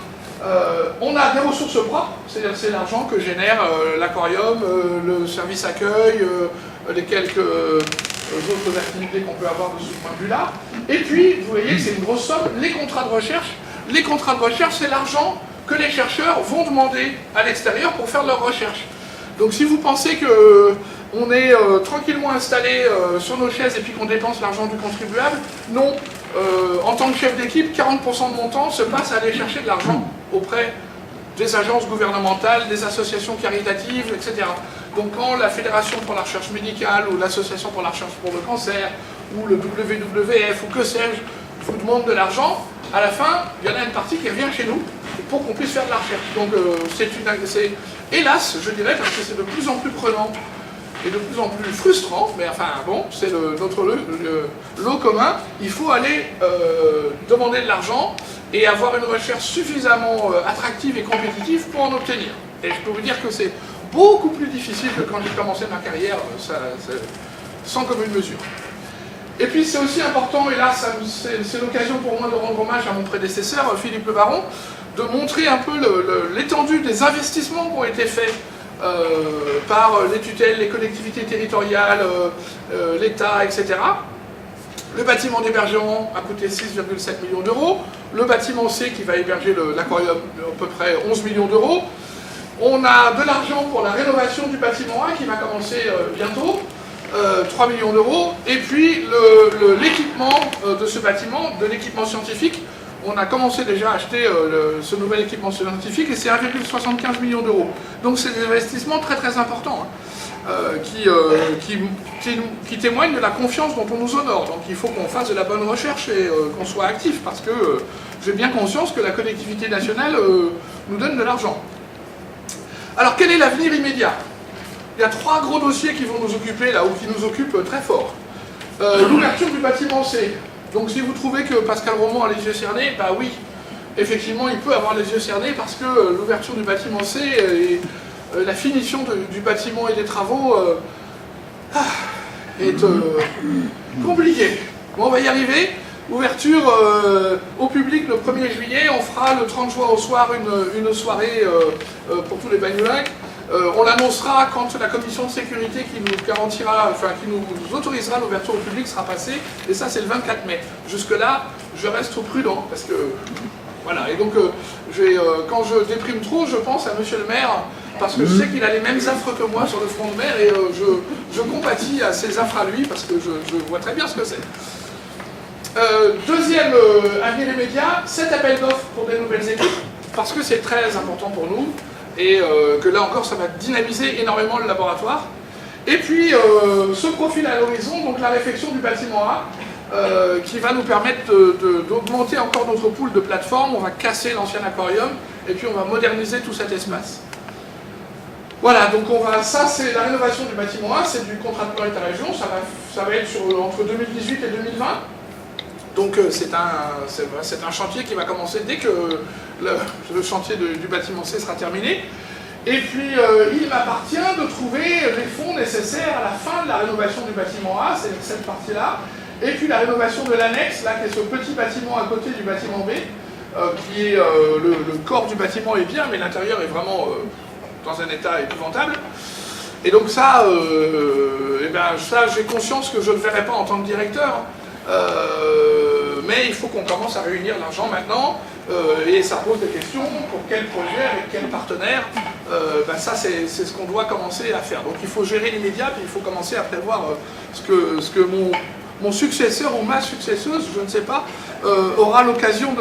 On a des ressources propres, c'est-à-dire c'est l'argent que génère l'aquarium, le service accueil, les quelques autres activités qu'on peut avoir de ce point de vue-là. Et puis, vous voyez que c'est une grosse somme, les contrats de recherche. Les contrats de recherche, c'est l'argent que les chercheurs vont demander à l'extérieur pour faire leur recherche. Donc si vous pensez qu'on est tranquillement installé sur nos chaises et puis qu'on dépense l'argent du contribuable, non. En tant que chef d'équipe, 40% de mon temps se passe à aller chercher de l'argent auprès des agences gouvernementales, des associations caritatives, etc. Donc quand la Fédération pour la recherche médicale ou l'Association pour la recherche pour le cancer ou le WWF ou que sais-je vous demande de l'argent, à la fin, il y en a une partie qui revient chez nous pour qu'on puisse faire de la recherche. Donc c'est hélas, je dirais, parce que c'est de plus en plus prenant et de plus en plus frustrant, mais enfin bon, c'est notre lot commun, il faut aller demander de l'argent et avoir une recherche suffisamment attractive et compétitive pour en obtenir. Et je peux vous dire que c'est beaucoup plus difficile que quand j'ai commencé ma carrière, sans commune mesure. Et puis c'est aussi important, et là c'est l'occasion pour moi de rendre hommage à mon prédécesseur, Philippe Le Baron, de montrer un peu l'étendue des investissements qui ont été faits par les tutelles, les collectivités territoriales, l'État, etc. Le bâtiment d'hébergement a coûté 6,7 millions d'euros. Le bâtiment C qui va héberger l'aquarium, à peu près 11 millions d'euros. On a de l'argent pour la rénovation du bâtiment A qui va commencer bientôt, 3 millions d'euros. Et puis l'équipement de ce bâtiment, de l'équipement scientifique, on a commencé déjà à acheter ce nouvel équipement scientifique et c'est 1,75 millions d'euros. Donc c'est des investissements très très importants qui témoignent de la confiance dont on nous honore. Donc il faut qu'on fasse de la bonne recherche et qu'on soit actif parce que j'ai bien conscience que la collectivité nationale nous donne de l'argent. Alors quel est l'avenir immédiat? Il y a 3 gros dossiers qui vont nous occuper là, ou qui nous occupent très fort. L'ouverture du bâtiment C. Donc si vous trouvez que Pascal Roman a les yeux cernés, bah oui, effectivement il peut avoir les yeux cernés parce que l'ouverture du bâtiment C et la finition du bâtiment et des travaux est compliquée. Bon, on va y arriver. Ouverture au public le 1er juillet, on fera le 30 juin au soir une soirée pour tous les bagnolacs. On l'annoncera quand la commission de sécurité qui nous garantira, enfin qui nous autorisera l'ouverture au public sera passée, et ça c'est le 24 mai. Jusque-là, je reste prudent, parce que voilà, et donc quand je déprime trop, je pense à monsieur le maire, parce que je sais qu'il a les mêmes affres que moi sur le front de mer, et je compatis à ces affres à lui, parce que je vois très bien ce que c'est. Deuxième avenir immédiat, cet appel d'offres pour des nouvelles équipes, parce que c'est très important pour nous, et que là encore ça va dynamiser énormément le laboratoire. Et puis ce profil à l'horizon, donc la réfection du bâtiment A, qui va nous permettre d'augmenter encore notre pool de plateformes. On va casser l'ancien aquarium et puis on va moderniser tout cet espace. Voilà, donc ça c'est la rénovation du bâtiment 1, c'est du contrat de plan État-région, ça va être entre 2018 et 2020. Donc c'est un chantier qui va commencer dès que le chantier du bâtiment C sera terminé. Et puis il m'appartient de trouver les fonds nécessaires à la fin de la rénovation du bâtiment A, c'est cette partie-là. Et puis la rénovation de l'annexe, là, qui est ce petit bâtiment à côté du bâtiment B, qui est le corps du bâtiment est bien, mais l'intérieur est vraiment dans un état épouvantable. Et donc ça, ça j'ai conscience que je ne le verrai pas en tant que directeur. Mais il faut qu'on commence à réunir l'argent maintenant et ça pose des questions pour quel projet, avec quel partenaire. Ça c'est ce qu'on doit commencer à faire. Donc il faut gérer l'immédiat et il faut commencer à prévoir ce que mon successeur ou ma successeuse, je ne sais pas, aura l'occasion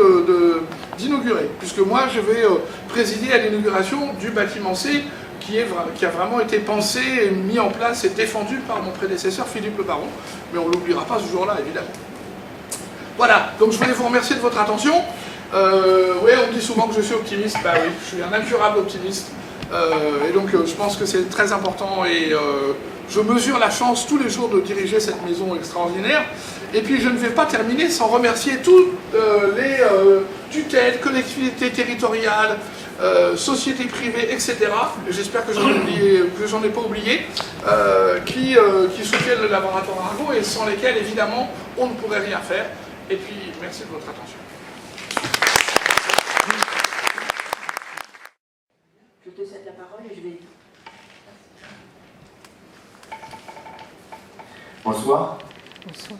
d'inaugurer. Puisque moi je vais présider à l'inauguration du bâtiment C qui a vraiment été pensé, mis en place et défendu par mon prédécesseur Philippe Le Baron. Mais on ne l'oubliera pas ce jour-là, évidemment. Voilà, donc je voulais vous remercier de votre attention. Oui, on me dit souvent que je suis optimiste. Bah oui, je suis un incurable optimiste. Et donc je pense que c'est très important et je mesure la chance tous les jours de diriger cette maison extraordinaire. Et puis je ne vais pas terminer sans remercier tous les tutelles, collectivités territoriales, sociétés privées, etc. J'espère que j'en ai pas oublié, qui soutiennent le laboratoire Argo et sans lesquels évidemment on ne pourrait rien faire. Et puis merci de votre attention. Je te cède la parole et je vais... Bonsoir. Bonsoir.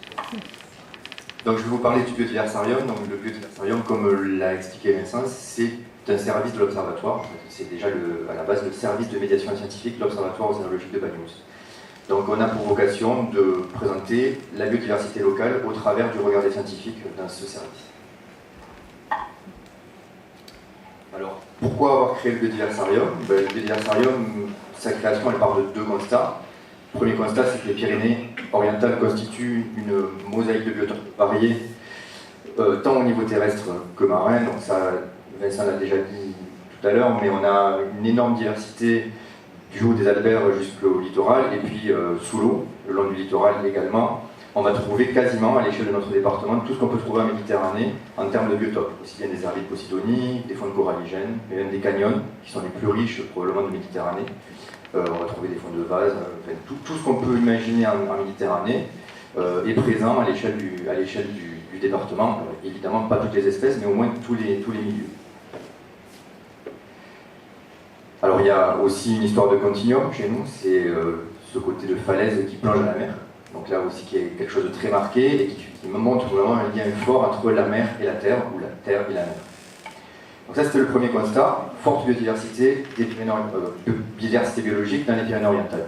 Donc je vais vous parler du biodiversarium. Donc le biodiversarium, comme l'a expliqué Vincent, c'est un service de l'Observatoire. C'est déjà à la base le service de médiation scientifique de l'Observatoire océanologique de Banyuls. Donc on a pour vocation de présenter la biodiversité locale au travers du regard des scientifiques dans ce service. Alors, pourquoi avoir créé le biodiversarium? Le biodiversarium, sa création, elle part de deux constats. Le premier constat, c'est que les Pyrénées orientales constituent une mosaïque de biotopes variés, tant au niveau terrestre que marin. Donc ça, Vincent l'a déjà dit tout à l'heure, mais on a une énorme diversité du haut des Alpes jusqu'au littoral, et puis sous l'eau, le long du littoral également. On va trouver quasiment à l'échelle de notre département tout ce qu'on peut trouver en Méditerranée en termes de biotopes, aussi bien des herbiers de Posidonie, des fonds de coralligènes, mais même des canyons qui sont les plus riches probablement de Méditerranée. On va trouver des fonds de vase, tout ce qu'on peut imaginer en Méditerranée est présent à l'échelle du département. Évidemment pas toutes les espèces, mais au moins tous les milieux. Alors il y a aussi une histoire de continuum chez nous, c'est ce côté de falaise qui plonge à la mer. Donc là aussi qui est quelque chose de très marqué et qui me montre vraiment un lien fort entre la mer et la terre, ou la terre et la mer. Donc ça c'était le premier constat, forte biodiversité, biodiversité biologique dans les Pyrénées-Orientales.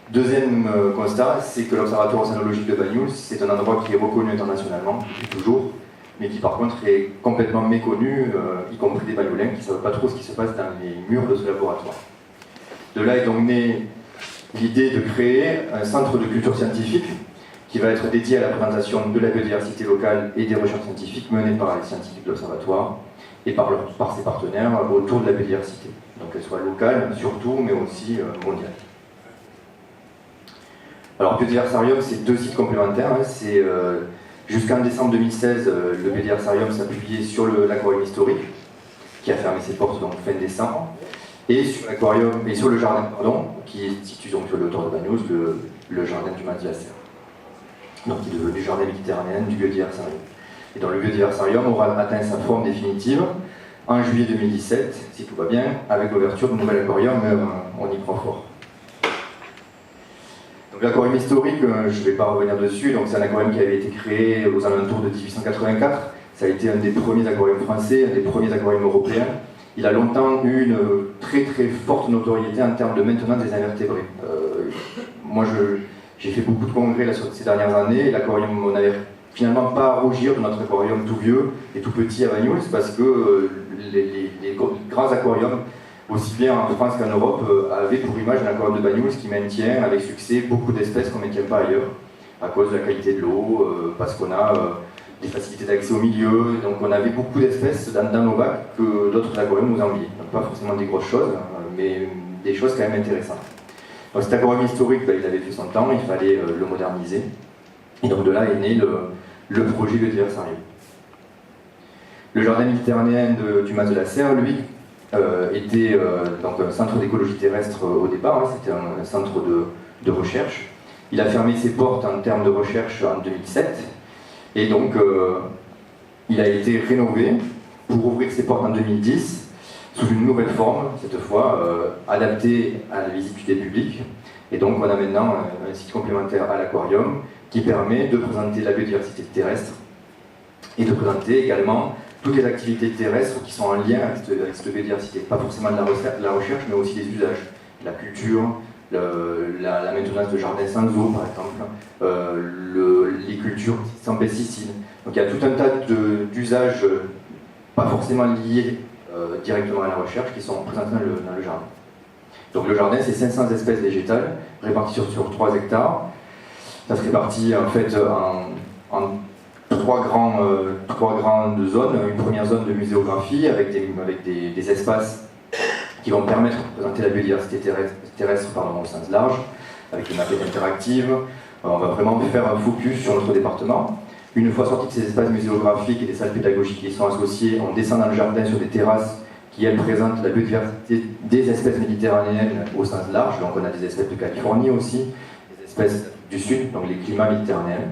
Deuxième constat, c'est que l'Observatoire océanologique de Banyuls, c'est un endroit qui est reconnu internationalement depuis toujours, mais qui par contre est complètement méconnu, y compris des Banyulins qui ne savent pas trop ce qui se passe dans les murs de ce laboratoire. De là est donc née l'idée de créer un centre de culture scientifique qui va être dédié à la présentation de la biodiversité locale et des recherches scientifiques menées par les scientifiques de l'Observatoire et par ses partenaires autour de la biodiversité. Donc qu'elle soit locale surtout, mais aussi mondiale. Alors Biodiversarium, c'est deux sites complémentaires. C'est jusqu'en décembre 2016, le Biodiversarium s'appuyait sur l'aquarium historique, qui a fermé ses portes donc fin décembre, et sur l'aquarium et sur le jardin, qui est situé donc sur le hauteur de Banyuls, le jardin du Mas-Diacer. Donc qui est devenu jardin méditerranéen du Biodiversarium. Et donc le Biodiversarium aura atteint sa forme définitive en juillet 2017, si tout va bien, avec l'ouverture du nouvel aquarium, on y prend fort. Donc l'aquarium historique, je ne vais pas revenir dessus, donc c'est un aquarium qui avait été créé aux alentours de 1884. Ça a été un des premiers aquariums français, un des premiers aquariums européens. Il a longtemps eu une très très forte notoriété en termes de maintenance des invertébrés. Moi j'ai fait beaucoup de congrès là, sur ces dernières années. L'aquarium, on n'avait finalement pas à rougir de notre aquarium tout vieux et tout petit à Banyuls parce que les grands aquariums, aussi bien en France qu'en Europe, avaient pour image un aquarium de Banyuls qui maintient avec succès beaucoup d'espèces qu'on ne maintient pas ailleurs à cause de la qualité de l'eau, parce qu'on a des facilités d'accès au milieu, donc on avait beaucoup d'espèces dans nos bacs que d'autres aquariums nous enviaient. Donc pas forcément des grosses choses, mais des choses quand même intéressantes. Donc cet aquarium historique, il avait fait son temps, il fallait le moderniser. Et donc de là est né le projet Biodiversarium. Le jardin méditerranéen du Mas de la Serre, lui, était donc un centre d'écologie terrestre au départ, hein, c'était un centre de recherche. Il a fermé ses portes en termes de recherche en 2007, et donc il a été rénové pour ouvrir ses portes en 2010 sous une nouvelle forme, cette fois adaptée à la visite du public. Et donc on a maintenant un site complémentaire à l'aquarium qui permet de présenter la biodiversité terrestre et de présenter également toutes les activités terrestres qui sont en lien avec cette biodiversité. Pas forcément de la recherche, mais aussi des usages. La culture, la maintenance de jardins sans eau, par exemple, les cultures sans pesticides. Donc il y a tout un tas d'usages pas forcément liés directement à la recherche qui sont présentés dans le jardin. Donc le jardin, c'est 500 espèces végétales réparties sur 3 hectares. Ça se répartit en fait en trois grandes zones. Une première zone de muséographie avec des espaces qui vont permettre de présenter la biodiversité terrestre au sens large, avec des maquettes interactives. On va vraiment faire un focus sur notre département. Une fois sortis de ces espaces muséographiques et des salles pédagogiques qui y sont associées, on descend dans le jardin sur des terrasses qui, elles, présentent la biodiversité des espèces méditerranéennes au sens large. Donc on a des espèces de Californie aussi, des espèces du sud, donc les climats méditerranéens.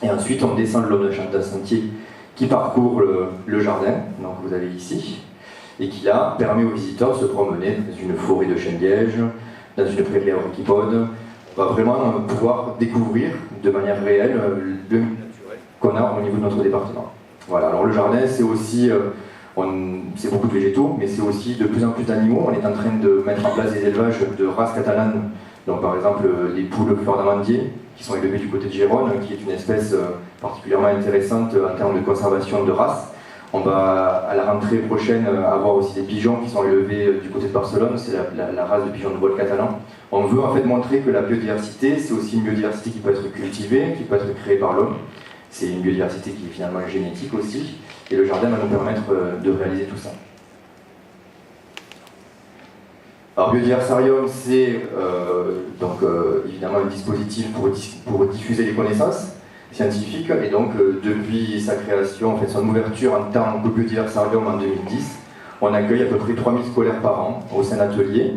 Et ensuite, on descend le long d'un sentier qui parcourt le jardin, donc vous avez ici, et qui là permet aux visiteurs de se promener dans une forêt de chênes lièges, dans une prairie auricipode. On va vraiment pouvoir découvrir de manière réelle le milieu naturel qu'on a au niveau de notre département. Voilà, alors le jardin, c'est aussi, c'est beaucoup de végétaux, mais c'est aussi de plus en plus d'animaux. On est en train de mettre en place des élevages de races catalanes, donc par exemple les poules fleurs d'amandier, qui sont élevées du côté de Gérone, qui est une espèce particulièrement intéressante en termes de conservation de race. On va, à la rentrée prochaine, avoir aussi des pigeons qui sont élevés du côté de Barcelone, c'est la race de pigeons de vol catalan. On veut en fait montrer que la biodiversité, c'est aussi une biodiversité qui peut être cultivée, qui peut être créée par l'homme. C'est une biodiversité qui est finalement génétique aussi, et le jardin va nous permettre de réaliser tout ça. Alors Biodiversarium, c'est évidemment un dispositif pour diffuser les connaissances scientifiques, et donc depuis sa création, en fait son ouverture en tant que Biodiversarium en 2010, on accueille à peu près 3000 scolaires par an au sein d'ateliers.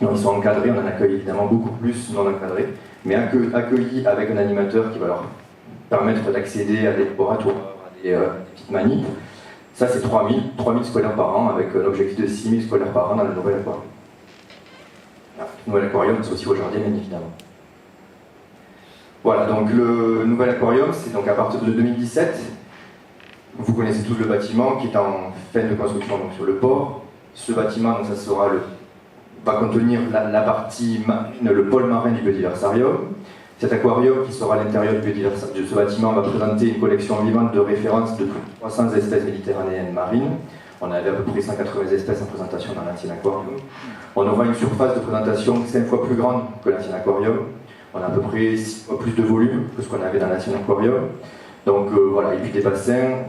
Donc ils sont encadrés, on en accueille évidemment beaucoup plus non encadrés, mais accueillis avec un animateur qui va leur permettre d'accéder à des laboratoires, à des petites manips. Ça c'est 3000 scolaires par an, avec un objectif de 6000 scolaires par an dans le nouvel aquarium. Le nouvel aquarium, c'est aussi au jardin, bien évidemment. Voilà, donc le nouvel aquarium, c'est donc à partir de 2017. Vous connaissez tous le bâtiment qui est en fin de construction donc sur le port. Ce bâtiment, donc, ça va contenir la partie marine, le pôle marin du Biodiversarium. Cet aquarium qui sera à l'intérieur de ce bâtiment va présenter une collection vivante de références de plus de 300 espèces méditerranéennes marines. On avait à peu près 180 espèces en présentation dans l'ancien aquarium. On aura une surface de présentation 5 fois plus grande que l'ancien aquarium. On a à peu près 6 fois plus de volume que ce qu'on avait dans l'ancien aquarium. Donc voilà, et puis des bassins,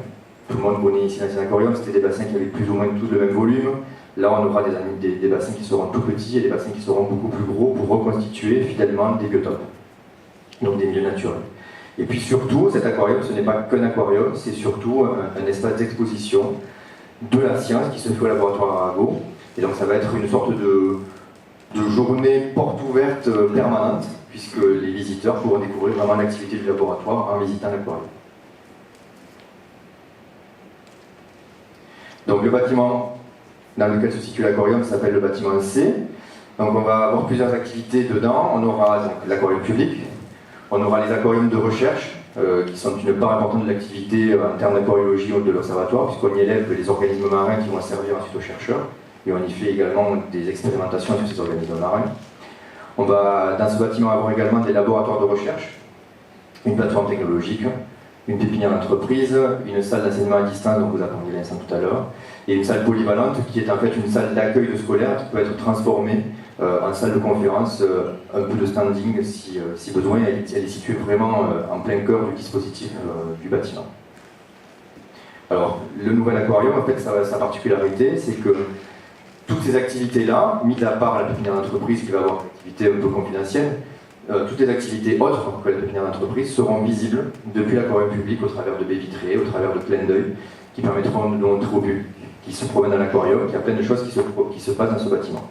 tout le monde connaît ici l'ancien aquarium, c'était des bassins qui avaient plus ou moins tous le même volume. Là, on aura des bassins qui seront tout petits et des bassins qui seront beaucoup plus gros pour reconstituer fidèlement des biotopes, donc des milieux naturels. Et puis surtout, cet aquarium, ce n'est pas qu'un aquarium, c'est surtout un espace d'exposition de la science qui se fait au laboratoire Arago. Et donc ça va être une sorte de journée porte ouverte permanente, puisque les visiteurs pourront découvrir vraiment l'activité du laboratoire en visitant l'aquarium. Donc le bâtiment dans lequel se situe l'aquarium s'appelle le bâtiment C. Donc on va avoir plusieurs activités dedans. On aura donc l'aquarium public, on aura les aquariums de recherche, qui sont une part importante de l'activité en termes d'aquariologie de l'observatoire, puisqu'on y élève les organismes marins qui vont servir ensuite aux chercheurs, et on y fait également des expérimentations sur ces organismes marins. On va dans ce bâtiment avoir également des laboratoires de recherche, une plateforme technologique, une pépinière d'entreprise, une salle d'enseignement à distance dont vous apprendrez l'instant tout à l'heure, et une salle polyvalente qui est en fait une salle d'accueil de scolaires qui peut être transformée en salle de conférence, un peu de standing si besoin. Elle est située vraiment en plein cœur du dispositif du bâtiment. Alors, le nouvel aquarium, en fait, sa particularité, c'est que toutes ces activités-là, mis à part la pépinière d'entreprise qui va avoir une activité un peu confidentielle, toutes les activités autres que la pépinière d'entreprise seront visibles depuis l'aquarium public au travers de baies vitrées, au travers de clins d'œil qui permettront de montrer au public qui se promène dans l'aquarium qu'il y a plein de choses qui se passent dans ce bâtiment.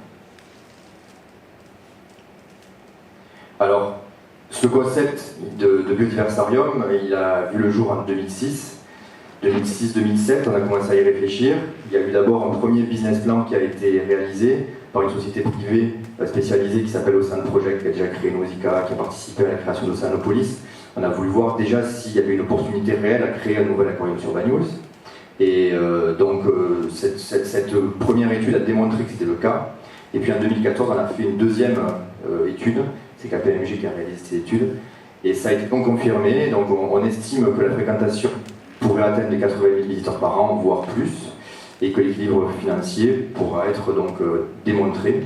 Alors, ce concept de biodiversarium, il a vu le jour en 2006. 2006-2007, on a commencé à y réfléchir. Il y a eu d'abord un premier business plan qui a été réalisé par une société privée spécialisée qui s'appelle Ocean Project, qui a déjà créé Nausicaa, qui a participé à la création d'Oceanopolis. On a voulu voir déjà s'il y avait une opportunité réelle à créer un nouvel aquarium sur Banyuls. Et cette première étude a démontré que c'était le cas. Et puis en 2014, on a fait une deuxième étude, c'est KPMG qui a réalisé cette étude, et ça a été confirmé. Donc on estime que la fréquentation pourrait atteindre les 80 000 visiteurs par an, voire plus, et que l'équilibre financier pourra être donc démontré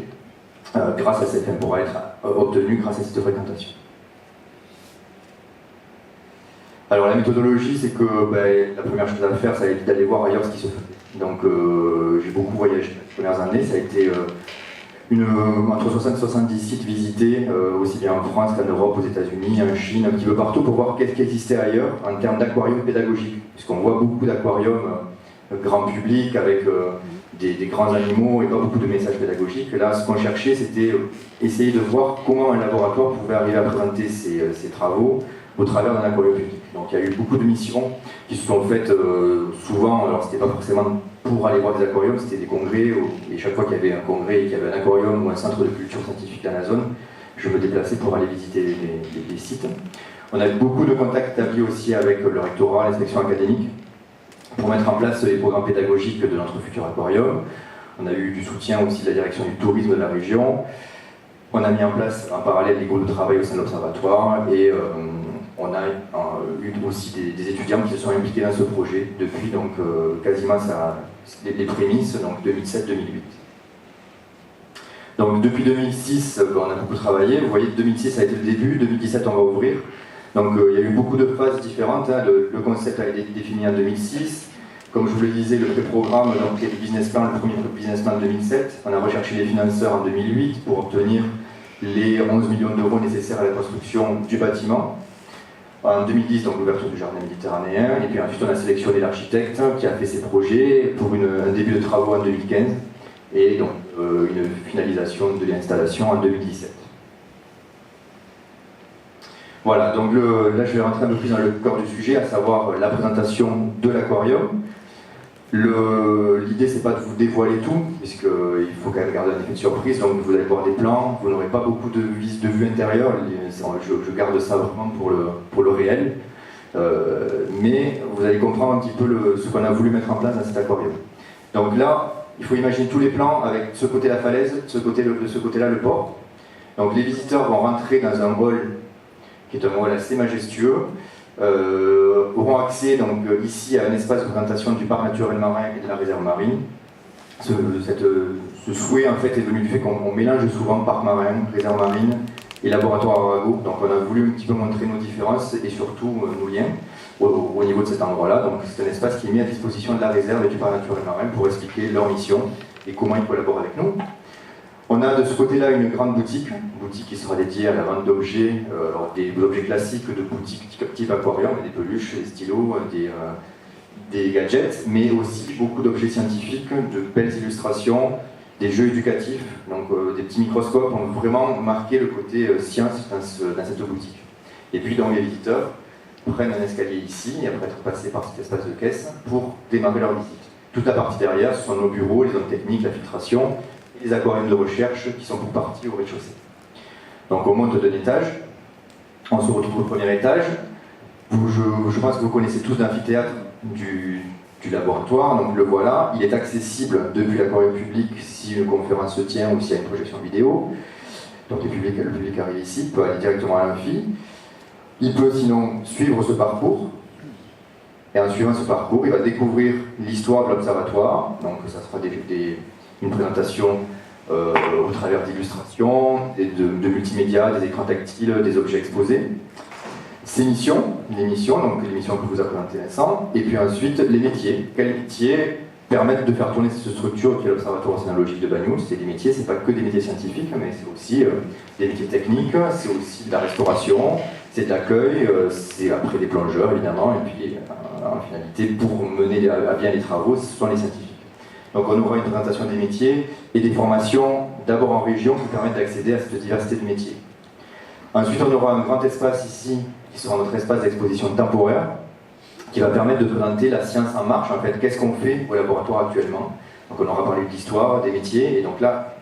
grâce à cette, pourra être obtenu grâce à cette fréquentation. Alors la méthodologie, c'est que la première chose à faire, ça a été d'aller voir ailleurs ce qui se fait. Donc j'ai beaucoup voyagé les premières années, ça a été entre 60 et 70 sites visités, aussi bien en France qu'en Europe, aux États-Unis, en Chine, un petit peu partout, pour voir qu'est-ce qui existait ailleurs en termes d'aquarium pédagogique. Puisqu'on voit beaucoup d'aquariums grand public avec des grands animaux et pas beaucoup de messages pédagogiques. Et là, ce qu'on cherchait, c'était essayer de voir comment un laboratoire pouvait arriver à présenter ses travaux au travers d'un aquarium public. Donc il y a eu beaucoup de missions qui se sont faites souvent, alors c'était pas forcément pour aller voir des aquariums, c'était des congrès, et chaque fois qu'il y avait un congrès et qu'il y avait un aquarium ou un centre de culture scientifique dans la zone, je me déplaçais pour aller visiter les sites. On a eu beaucoup de contacts établis aussi avec le rectorat, l'inspection académique, pour mettre en place les programmes pédagogiques de notre futur aquarium. On a eu du soutien aussi de la direction du tourisme de la région. On a mis en place en parallèle des groupes de travail au sein de l'observatoire, et on a eu aussi des étudiants qui se sont impliqués dans ce projet depuis donc, quasiment les prémices, donc 2007-2008. Donc depuis 2006, on a beaucoup travaillé. Vous voyez, 2006 a été le début, 2017 on va ouvrir. Donc il y a eu beaucoup de phases différentes. Hein. Le concept a été défini en 2006. Comme je vous le disais, le pré-programme, donc le business plan, le premier business plan en 2007. On a recherché les financeurs en 2008 pour obtenir les 11 millions d'euros nécessaires à la construction du bâtiment. En 2010, donc l'ouverture du jardin méditerranéen, et puis ensuite on a sélectionné l'architecte qui a fait ses projets pour un début de travaux en 2015 et donc une finalisation de l'installation en 2017. Voilà, donc là je vais rentrer un peu plus dans le cœur du sujet, à savoir la présentation de l'aquarium. L'idée c'est pas de vous dévoiler tout, puisqu'il faut quand même garder un effet de surprise, donc vous allez voir des plans, vous n'aurez pas beaucoup de vue intérieure, je garde ça vraiment pour le réel, mais vous allez comprendre un petit peu ce qu'on a voulu mettre en place dans cet aquarium. Donc là, il faut imaginer tous les plans avec ce côté la falaise, de ce côté-là le port. Donc les visiteurs vont rentrer dans un hall qui est un hall assez majestueux, auront accès donc, ici à un espace de présentation du parc naturel marin et de la réserve marine. Ce souhait en fait est venu du fait qu'on mélange souvent parc marin, réserve marine et laboratoire Arago. Donc on a voulu un petit peu montrer nos différences et surtout nos liens au niveau de cet endroit-là. Donc c'est un espace qui est mis à disposition de la réserve et du parc naturel marin pour expliquer leur mission et comment ils collaborent avec nous. On a de ce côté-là une grande boutique qui sera dédiée à la vente d'objets, des objets classiques de boutique type aquarium, des peluches, des stylos, des gadgets, mais aussi beaucoup d'objets scientifiques, de belles illustrations, des jeux éducatifs, donc des petits microscopes. On veut vraiment marquer le côté science dans cette boutique. Et puis donc les visiteurs prennent un escalier ici, et après être passés par cet espace de caisse, pour démarrer leur visite. Toute la partie derrière, ce sont nos bureaux, les zones techniques, la filtration, les aquariums de recherche qui sont pour partie au rez-de-chaussée. Donc on monte d'un étage, on se retrouve au premier étage. Je pense que vous connaissez tous l'amphithéâtre du laboratoire, donc le voilà. Il est accessible depuis l'aquarium public si une conférence se tient ou s'il y a une projection vidéo. Donc le public arrive ici, peut aller directement à l'amphi. Il peut sinon suivre ce parcours. Et en suivant ce parcours, il va découvrir l'histoire de l'observatoire. Donc ça sera une présentation au travers d'illustrations, de multimédia, des écrans tactiles, des objets exposés. Ces missions, donc les missions que vous avez présentées Vincent, et puis ensuite les métiers. Quel métier permettre de faire tourner cette structure qui est l'Observatoire océanologique de Banyuls. C'est des métiers, c'est pas que des métiers scientifiques, mais c'est aussi des métiers techniques, c'est aussi de la restauration, c'est de l'accueil, c'est après des plongeurs évidemment, et puis en finalité, pour mener à bien les travaux, ce sont les scientifiques. Donc on aura une présentation des métiers et des formations, d'abord en région, qui permettent d'accéder à cette diversité de métiers. Ensuite, on aura un grand espace ici, qui sera notre espace d'exposition temporaire, qui va permettre de présenter la science en marche, en fait, qu'est-ce qu'on fait au laboratoire actuellement. Donc on aura parlé de l'histoire, des métiers, et donc là,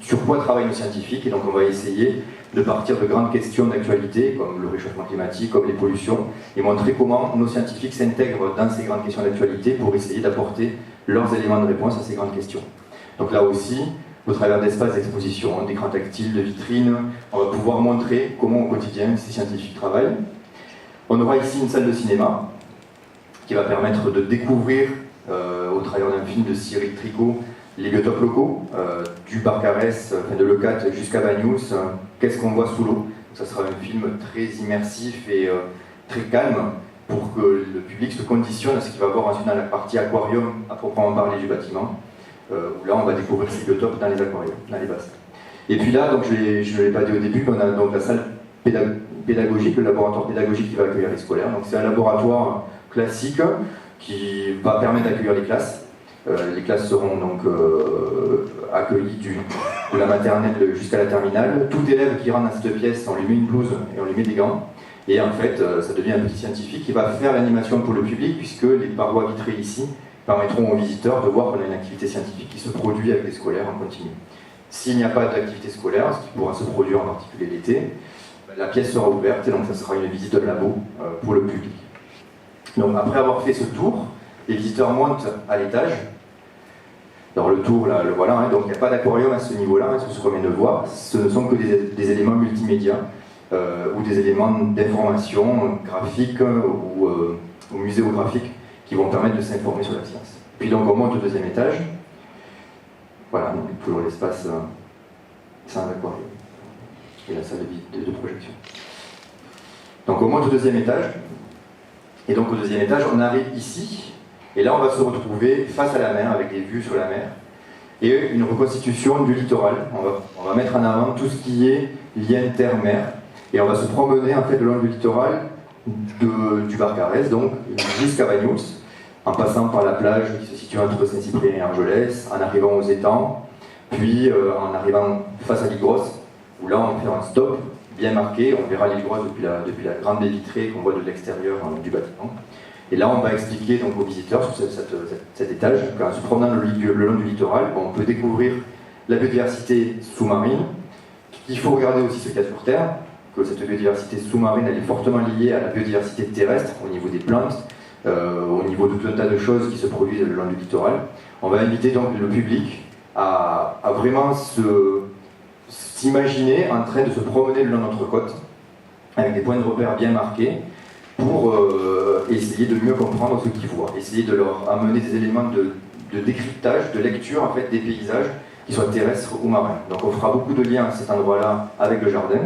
sur quoi travaillent nos scientifiques, et donc on va essayer de partir de grandes questions d'actualité, comme le réchauffement climatique, comme les pollutions, et montrer comment nos scientifiques s'intègrent dans ces grandes questions d'actualité pour essayer d'apporter leurs éléments de réponse à ces grandes questions. Donc là aussi, au travers d'espaces d'exposition, d'écrans tactiles, de vitrines, on va pouvoir montrer comment au quotidien ces scientifiques travaillent. On aura ici une salle de cinéma qui va permettre de découvrir, au travers d'un film de Cyril Tricot, les biotopes locaux, du Barcarès, de Leucate jusqu'à Banyuls, qu'est-ce qu'on voit sous l'eau. Ça sera un film très immersif et très calme pour que le public se conditionne à ce qu'il va voir ensuite dans la partie aquarium à proprement parler du bâtiment, où là on va découvrir ces biotopes dans les aquariums, dans les bassins. Et puis là, donc, je ne l'ai pas dit au début, on a donc la salle pédagogique, le laboratoire pédagogique qui va accueillir les scolaires. Donc c'est un laboratoire classique qui va permettre d'accueillir les classes. Les classes seront donc accueillies de la maternelle jusqu'à la terminale. Tout élève qui rentre dans cette pièce, on lui met une blouse et on lui met des gants. Et en fait, ça devient un petit scientifique qui va faire l'animation pour le public, puisque les parois vitrées ici permettront aux visiteurs de voir qu'on a une activité scientifique qui se produit avec des scolaires en continu. S'il n'y a pas d'activité scolaire, ce qui pourra se produire en particulier l'été, la pièce sera ouverte et donc ça sera une visite de labo pour le public. Donc après avoir fait ce tour, les visiteurs montent à l'étage. Alors le tour, là, le voilà, hein, donc il n'y a pas d'aquarium à ce niveau-là, hein, sur ce qu'on vient de voir. Ce ne sont que des éléments multimédia ou des éléments d'information graphique ou muséographique qui vont permettre de s'informer sur la science. Puis donc on monte au deuxième étage. Voilà, donc toujours l'espace, c'est un aquarium. Et la salle de projection. Donc on monte au deuxième étage. Et donc au deuxième étage, on arrive ici. Et là, on va se retrouver face à la mer, avec des vues sur la mer, et une reconstitution du littoral. On va mettre en avant tout ce qui est lien terre-mer, et on va se promener en fait le long du littoral du Barcarès, donc jusqu'à Banyuls, en passant par la plage qui se situe entre Saint-Cyprien et Argelès, en arrivant aux étangs, puis en arrivant face à l'île Grosse, où là on fait un stop bien marqué. On verra l'île Grosse depuis la grande baie vitrée qu'on voit de l'extérieur du bâtiment. Et là, on va expliquer donc, aux visiteurs sur cet étage qu'en se promenant le long du littoral, on peut découvrir la biodiversité sous-marine, qu'il faut regarder aussi ce qu'il y a sur Terre, que cette biodiversité sous-marine elle est fortement liée à la biodiversité terrestre au niveau des plantes, au niveau de tout un tas de choses qui se produisent le long du littoral. On va inviter donc le public à vraiment s'imaginer en train de se promener le long de notre côte, avec des points de repère bien marqués, pour essayer de mieux comprendre ce qu'ils voient, essayer de leur amener des éléments de décryptage, de lecture en fait, des paysages, qu'ils soient terrestres ou marins. Donc on fera beaucoup de liens à cet endroit-là avec le jardin,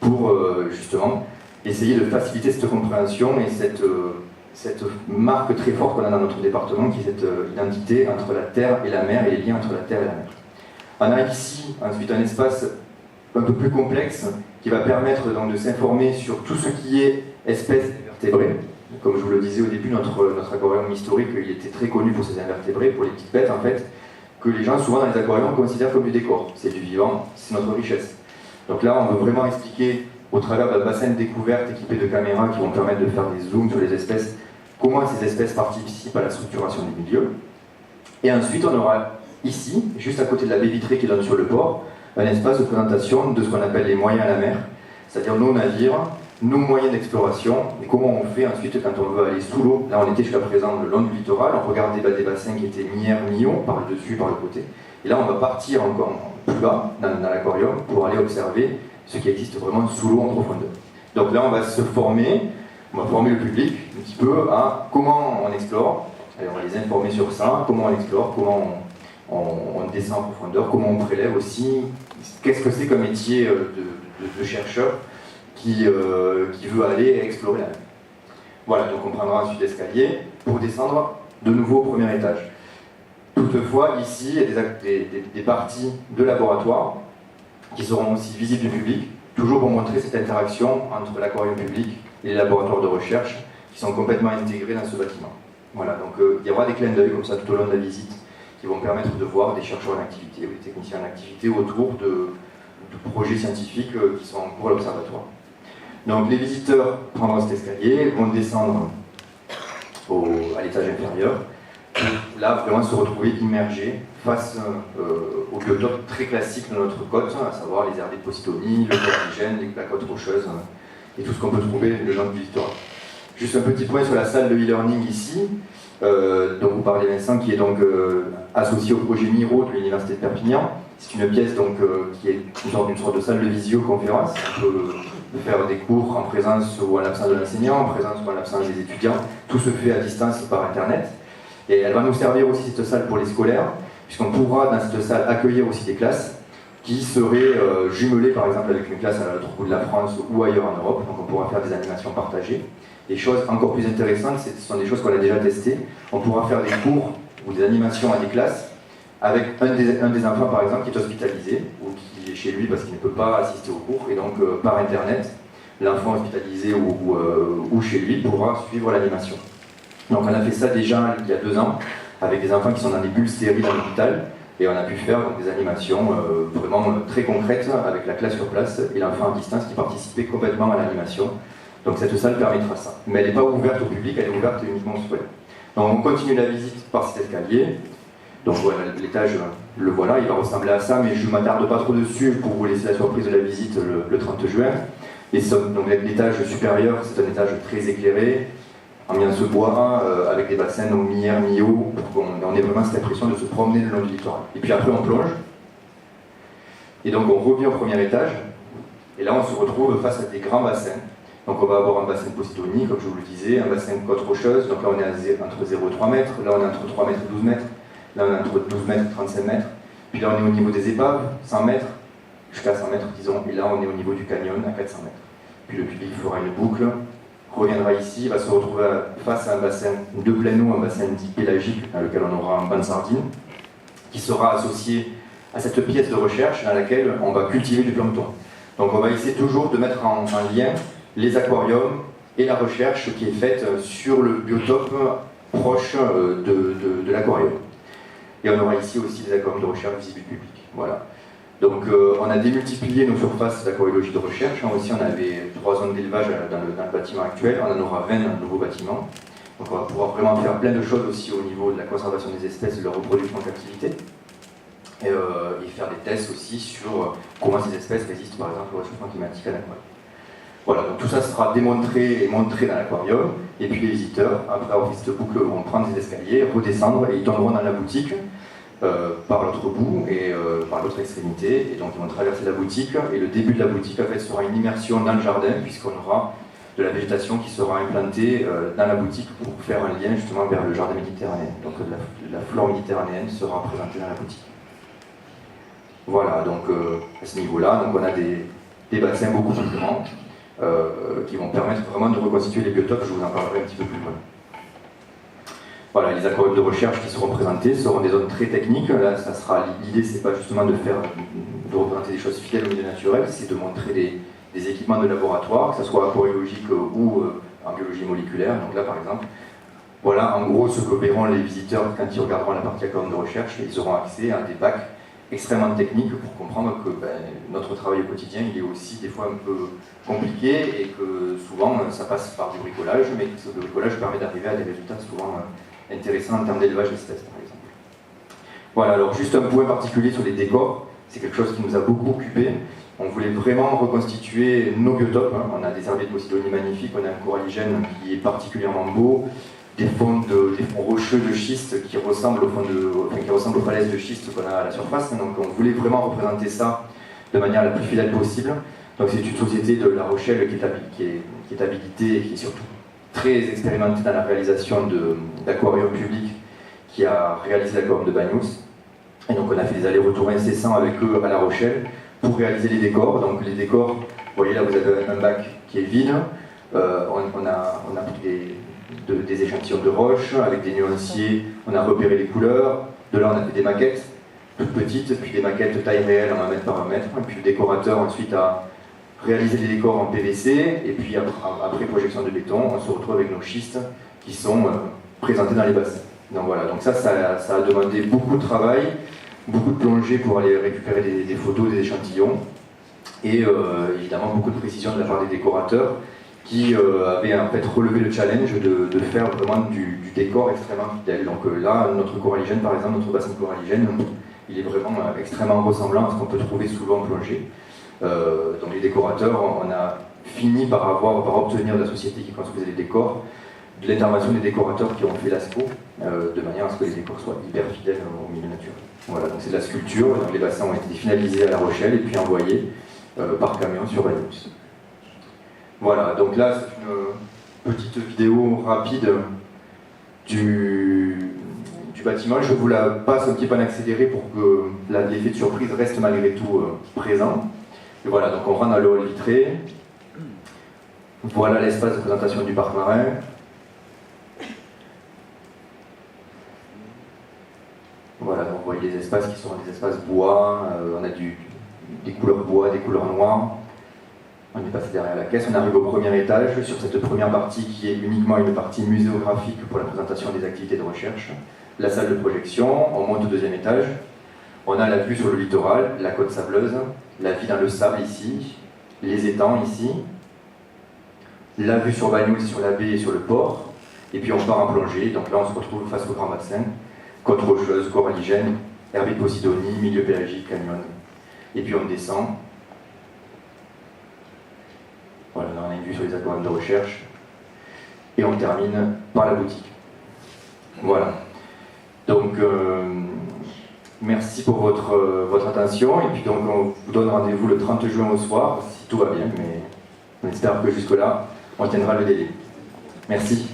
pour justement essayer de faciliter cette compréhension et cette marque très forte qu'on a dans notre département, qui est cette identité entre la terre et la mer, et les liens entre la terre et la mer. On a ici ensuite un espace un peu plus complexe, qui va permettre donc de s'informer sur tout ce qui est espèces invertébrées. Comme je vous le disais au début, notre aquarium historique, il était très connu pour ses invertébrés, pour les petites bêtes en fait, que les gens souvent dans les aquariums considèrent comme du décor. C'est du vivant, c'est notre richesse. Donc là, on veut vraiment expliquer, au travers d'un bassin de découverte équipé de caméras qui vont permettre de faire des zooms sur les espèces, comment ces espèces participent à la structuration du milieu. Et ensuite, on aura ici, juste à côté de la baie vitrée qui donne sur le port, un espace de présentation de ce qu'on appelle les moyens à la mer, c'est-à-dire nos navires, nos moyens d'exploration, et comment on fait ensuite quand on veut aller sous l'eau. Là, on était jusqu'à présent le long du littoral, on regarde des bassins qui étaient mi-air, mi-eau, par le dessus, par le côté. Et là, on va partir encore plus bas, dans l'aquarium, pour aller observer ce qui existe vraiment sous l'eau en profondeur. Donc là, on va se former, on va former le public un petit peu à comment on explore, et on va les informer sur ça, comment on explore, comment on descend en profondeur, comment on prélève aussi, qu'est-ce que c'est comme métier de chercheur qui veut aller explorer la mer. Voilà, donc on prendra ensuite l'escalier pour descendre de nouveau au premier étage. Toutefois, ici, il y a des parties de laboratoire qui seront aussi visibles du public, toujours pour montrer cette interaction entre l'aquarium public et les laboratoires de recherche qui sont complètement intégrés dans ce bâtiment. Voilà, donc il y aura des clins d'œil comme ça tout au long de la visite qui vont permettre de voir des chercheurs en activité ou des techniciens en activité autour de projets scientifiques qui sont en cours à l'observatoire. Donc les visiteurs prendront cet escalier, vont descendre à l'étage inférieur, et là vraiment se retrouver immergés face au biotope très classique de notre côte, à savoir les herbiers de Posidonie, le Cornigène, la côte rocheuse et tout ce qu'on peut trouver le long du littoral. Juste un petit point sur la salle de e-learning ici, dont vous parlez Vincent, qui est donc associée au projet Miro de l'Université de Perpignan. C'est une pièce donc, qui est une sorte de salle de visioconférence. On peut faire des cours en présence ou en l'absence de l'enseignant, en présence ou en l'absence des étudiants. Tout se fait à distance par Internet. Et elle va nous servir aussi cette salle pour les scolaires, puisqu'on pourra dans cette salle accueillir aussi des classes qui seraient jumelées par exemple avec une classe à l'autre bout de la France ou ailleurs en Europe. Donc on pourra faire des animations partagées. Les choses encore plus intéressantes, ce sont des choses qu'on a déjà testées. On pourra faire des cours ou des animations à des classes avec un des enfants par exemple qui est hospitalisé ou qui est chez lui parce qu'il ne peut pas assister au cours et donc par internet, l'enfant hospitalisé ou chez lui pourra suivre l'animation. Donc on a fait ça déjà il y a 2 ans avec des enfants qui sont dans des bulles stériles à l'hôpital et on a pu faire donc, des animations vraiment très concrètes avec la classe sur place et l'enfant à distance qui participait complètement à l'animation. Donc cette salle permettra ça. Mais elle n'est pas ouverte au public, elle est ouverte uniquement aux scolaires. Donc on continue la visite par cet escalier. Donc voilà, l'étage, le voilà, il va ressembler à ça, mais je ne m'attarde pas trop dessus pour vous laisser la surprise de la visite le 30 juin. Et donc l'étage supérieur, c'est un étage très éclairé, ambiance bois, avec des bassins mi-air, mi-eau, pour qu'on ait vraiment cette impression de se promener le long du littoral. Et puis après on plonge, et donc on revient au premier étage, et là on se retrouve face à des grands bassins. Donc on va avoir un bassin de Posidonie, comme je vous le disais, un bassin de côte rocheuse, donc là on est entre 0 et 3 mètres, là on est entre 3 mètres et 12 mètres, là on est entre 12 mètres et 35 mètres, puis là on est au niveau des épaves, 100 mètres, jusqu'à 100 mètres disons, et là on est au niveau du canyon à 400 mètres. Puis le public fera une boucle, reviendra ici, il va se retrouver face à un bassin de plein eau, un bassin dit pélagique, dans lequel on aura un banc de sardines, qui sera associé à cette pièce de recherche dans laquelle on va cultiver du plancton. Donc on va essayer toujours de mettre en lien les aquariums et la recherche qui est faite sur le biotope proche de l'aquarium. Et on aura ici aussi des aquariums de recherche visibles du public. Voilà. Donc on a démultiplié nos surfaces d'aquariologie de recherche. Aussi on avait 3 zones d'élevage dans le bâtiment actuel, on en aura 20 dans le nouveau bâtiment. Donc on va pouvoir vraiment faire plein de choses aussi au niveau de la conservation des espèces et de leur reproduction en captivité. Et faire des tests aussi sur comment ces espèces résistent par exemple au réchauffement climatique à l'aquarium. Voilà, donc tout ça sera démontré et montré dans l'aquarium, et puis les visiteurs, après avoir fait cette boucle, vont prendre des escaliers, redescendre, et ils tomberont dans la boutique, par l'autre bout, et par l'autre extrémité, et donc ils vont traverser la boutique, et le début de la boutique, en fait, sera une immersion dans le jardin, puisqu'on aura de la végétation qui sera implantée dans la boutique pour faire un lien justement vers le jardin méditerranéen. Donc la flore méditerranéenne sera présentée dans la boutique. Voilà, donc à ce niveau-là, donc on a des bassins beaucoup plus grands, qui vont permettre vraiment de reconstituer les biotopes, je vous en parlerai un petit peu plus loin. Voilà, les aquariums de recherche qui seront présentés seront des zones très techniques. Là, ça sera l'idée, c'est pas justement de représenter des choses fidèles au milieu naturel, c'est de montrer des équipements de laboratoire, que ce soit aquariologique ou en biologie moléculaire. Donc là, par exemple, voilà en gros ce que verront les visiteurs quand ils regarderont la partie aquarium de recherche. Ils auront accès à des bacs extrêmement technique pour comprendre que notre travail au quotidien il est aussi des fois un peu compliqué et que souvent ça passe par du bricolage, mais que ce bricolage permet d'arriver à des résultats souvent intéressants en termes d'élevage d'espèces par exemple. Voilà, alors juste un point particulier sur les décors, c'est quelque chose qui nous a beaucoup occupé. On voulait vraiment reconstituer nos biotopes, on a des herbiers de Posidonie magnifiques, on a un coralligène qui est particulièrement beau, des fonds rocheux de schiste qui ressemblent aux falaises de schiste qu'on a à la surface. Donc on voulait vraiment représenter ça de manière la plus fidèle possible. Donc c'est une société de La Rochelle qui est habilitée et qui est surtout très expérimentée dans la réalisation d'aquariums publics, qui a réalisé l'aquarium de Bagnous. Et donc on a fait des allers-retours incessants avec eux à La Rochelle pour réaliser les décors. Donc les décors, vous voyez là vous avez un bac qui est vide, on a pris des échantillons de roches avec des nuanciers, on a repéré les couleurs, De là, on a fait des maquettes toutes petites, puis des maquettes taille réelle en 1 mètre par 1 mètre, et puis le décorateur ensuite a réalisé des décors en PVC, et puis après projection de béton, on se retrouve avec nos schistes qui sont présentés dans les bassins. Donc voilà, donc ça a demandé beaucoup de travail, beaucoup de plongées pour aller récupérer des photos, des échantillons, et évidemment beaucoup de précision de la part des décorateurs qui avaient en fait relevé le challenge de faire vraiment du décor extrêmement fidèle. Donc là, notre coralligène par exemple, notre bassin coralligène, il est vraiment extrêmement ressemblant à ce qu'on peut trouver souvent en plongée. Donc les décorateurs, on a fini par obtenir de la société qui construisait les décors, de l'intervention des décorateurs qui ont fait l'ASCO, de manière à ce que les décors soient hyper fidèles au milieu naturel. Voilà, donc c'est de la sculpture, donc les bassins ont été finalisés à La Rochelle et puis envoyés par camion sur Banyuls. Voilà, donc là c'est une petite vidéo rapide du bâtiment. Je vous la passe un petit peu en accéléré pour que l'effet de surprise reste malgré tout présent. Et voilà, donc on rentre dans le hall vitré. Voilà l'espace de présentation du parc marin. Voilà, donc vous voyez les espaces qui sont des espaces bois, on a des couleurs bois, des couleurs noires. On est passé derrière la caisse, on arrive au premier étage, sur cette première partie qui est uniquement une partie muséographique pour la présentation des activités de recherche. La salle de projection, on monte au deuxième étage. On a la vue sur le littoral, la côte sableuse, la vie dans le sable ici, les étangs ici, la vue sur Banyuls, sur la baie et sur le port. Et puis on part en plongée, donc là on se retrouve face au grand bassin. Côte rocheuse, coralligène, herbe de Posidonie, milieu pélagique, canyon. Et puis on descend. Voilà, là on a une vue sur les aquariums de recherche. Et on termine par la boutique. Voilà. Donc, merci pour votre attention. Et puis donc on vous donne rendez-vous le 30 juin au soir, si tout va bien. Mais on espère que jusque-là, on tiendra le délai. Merci.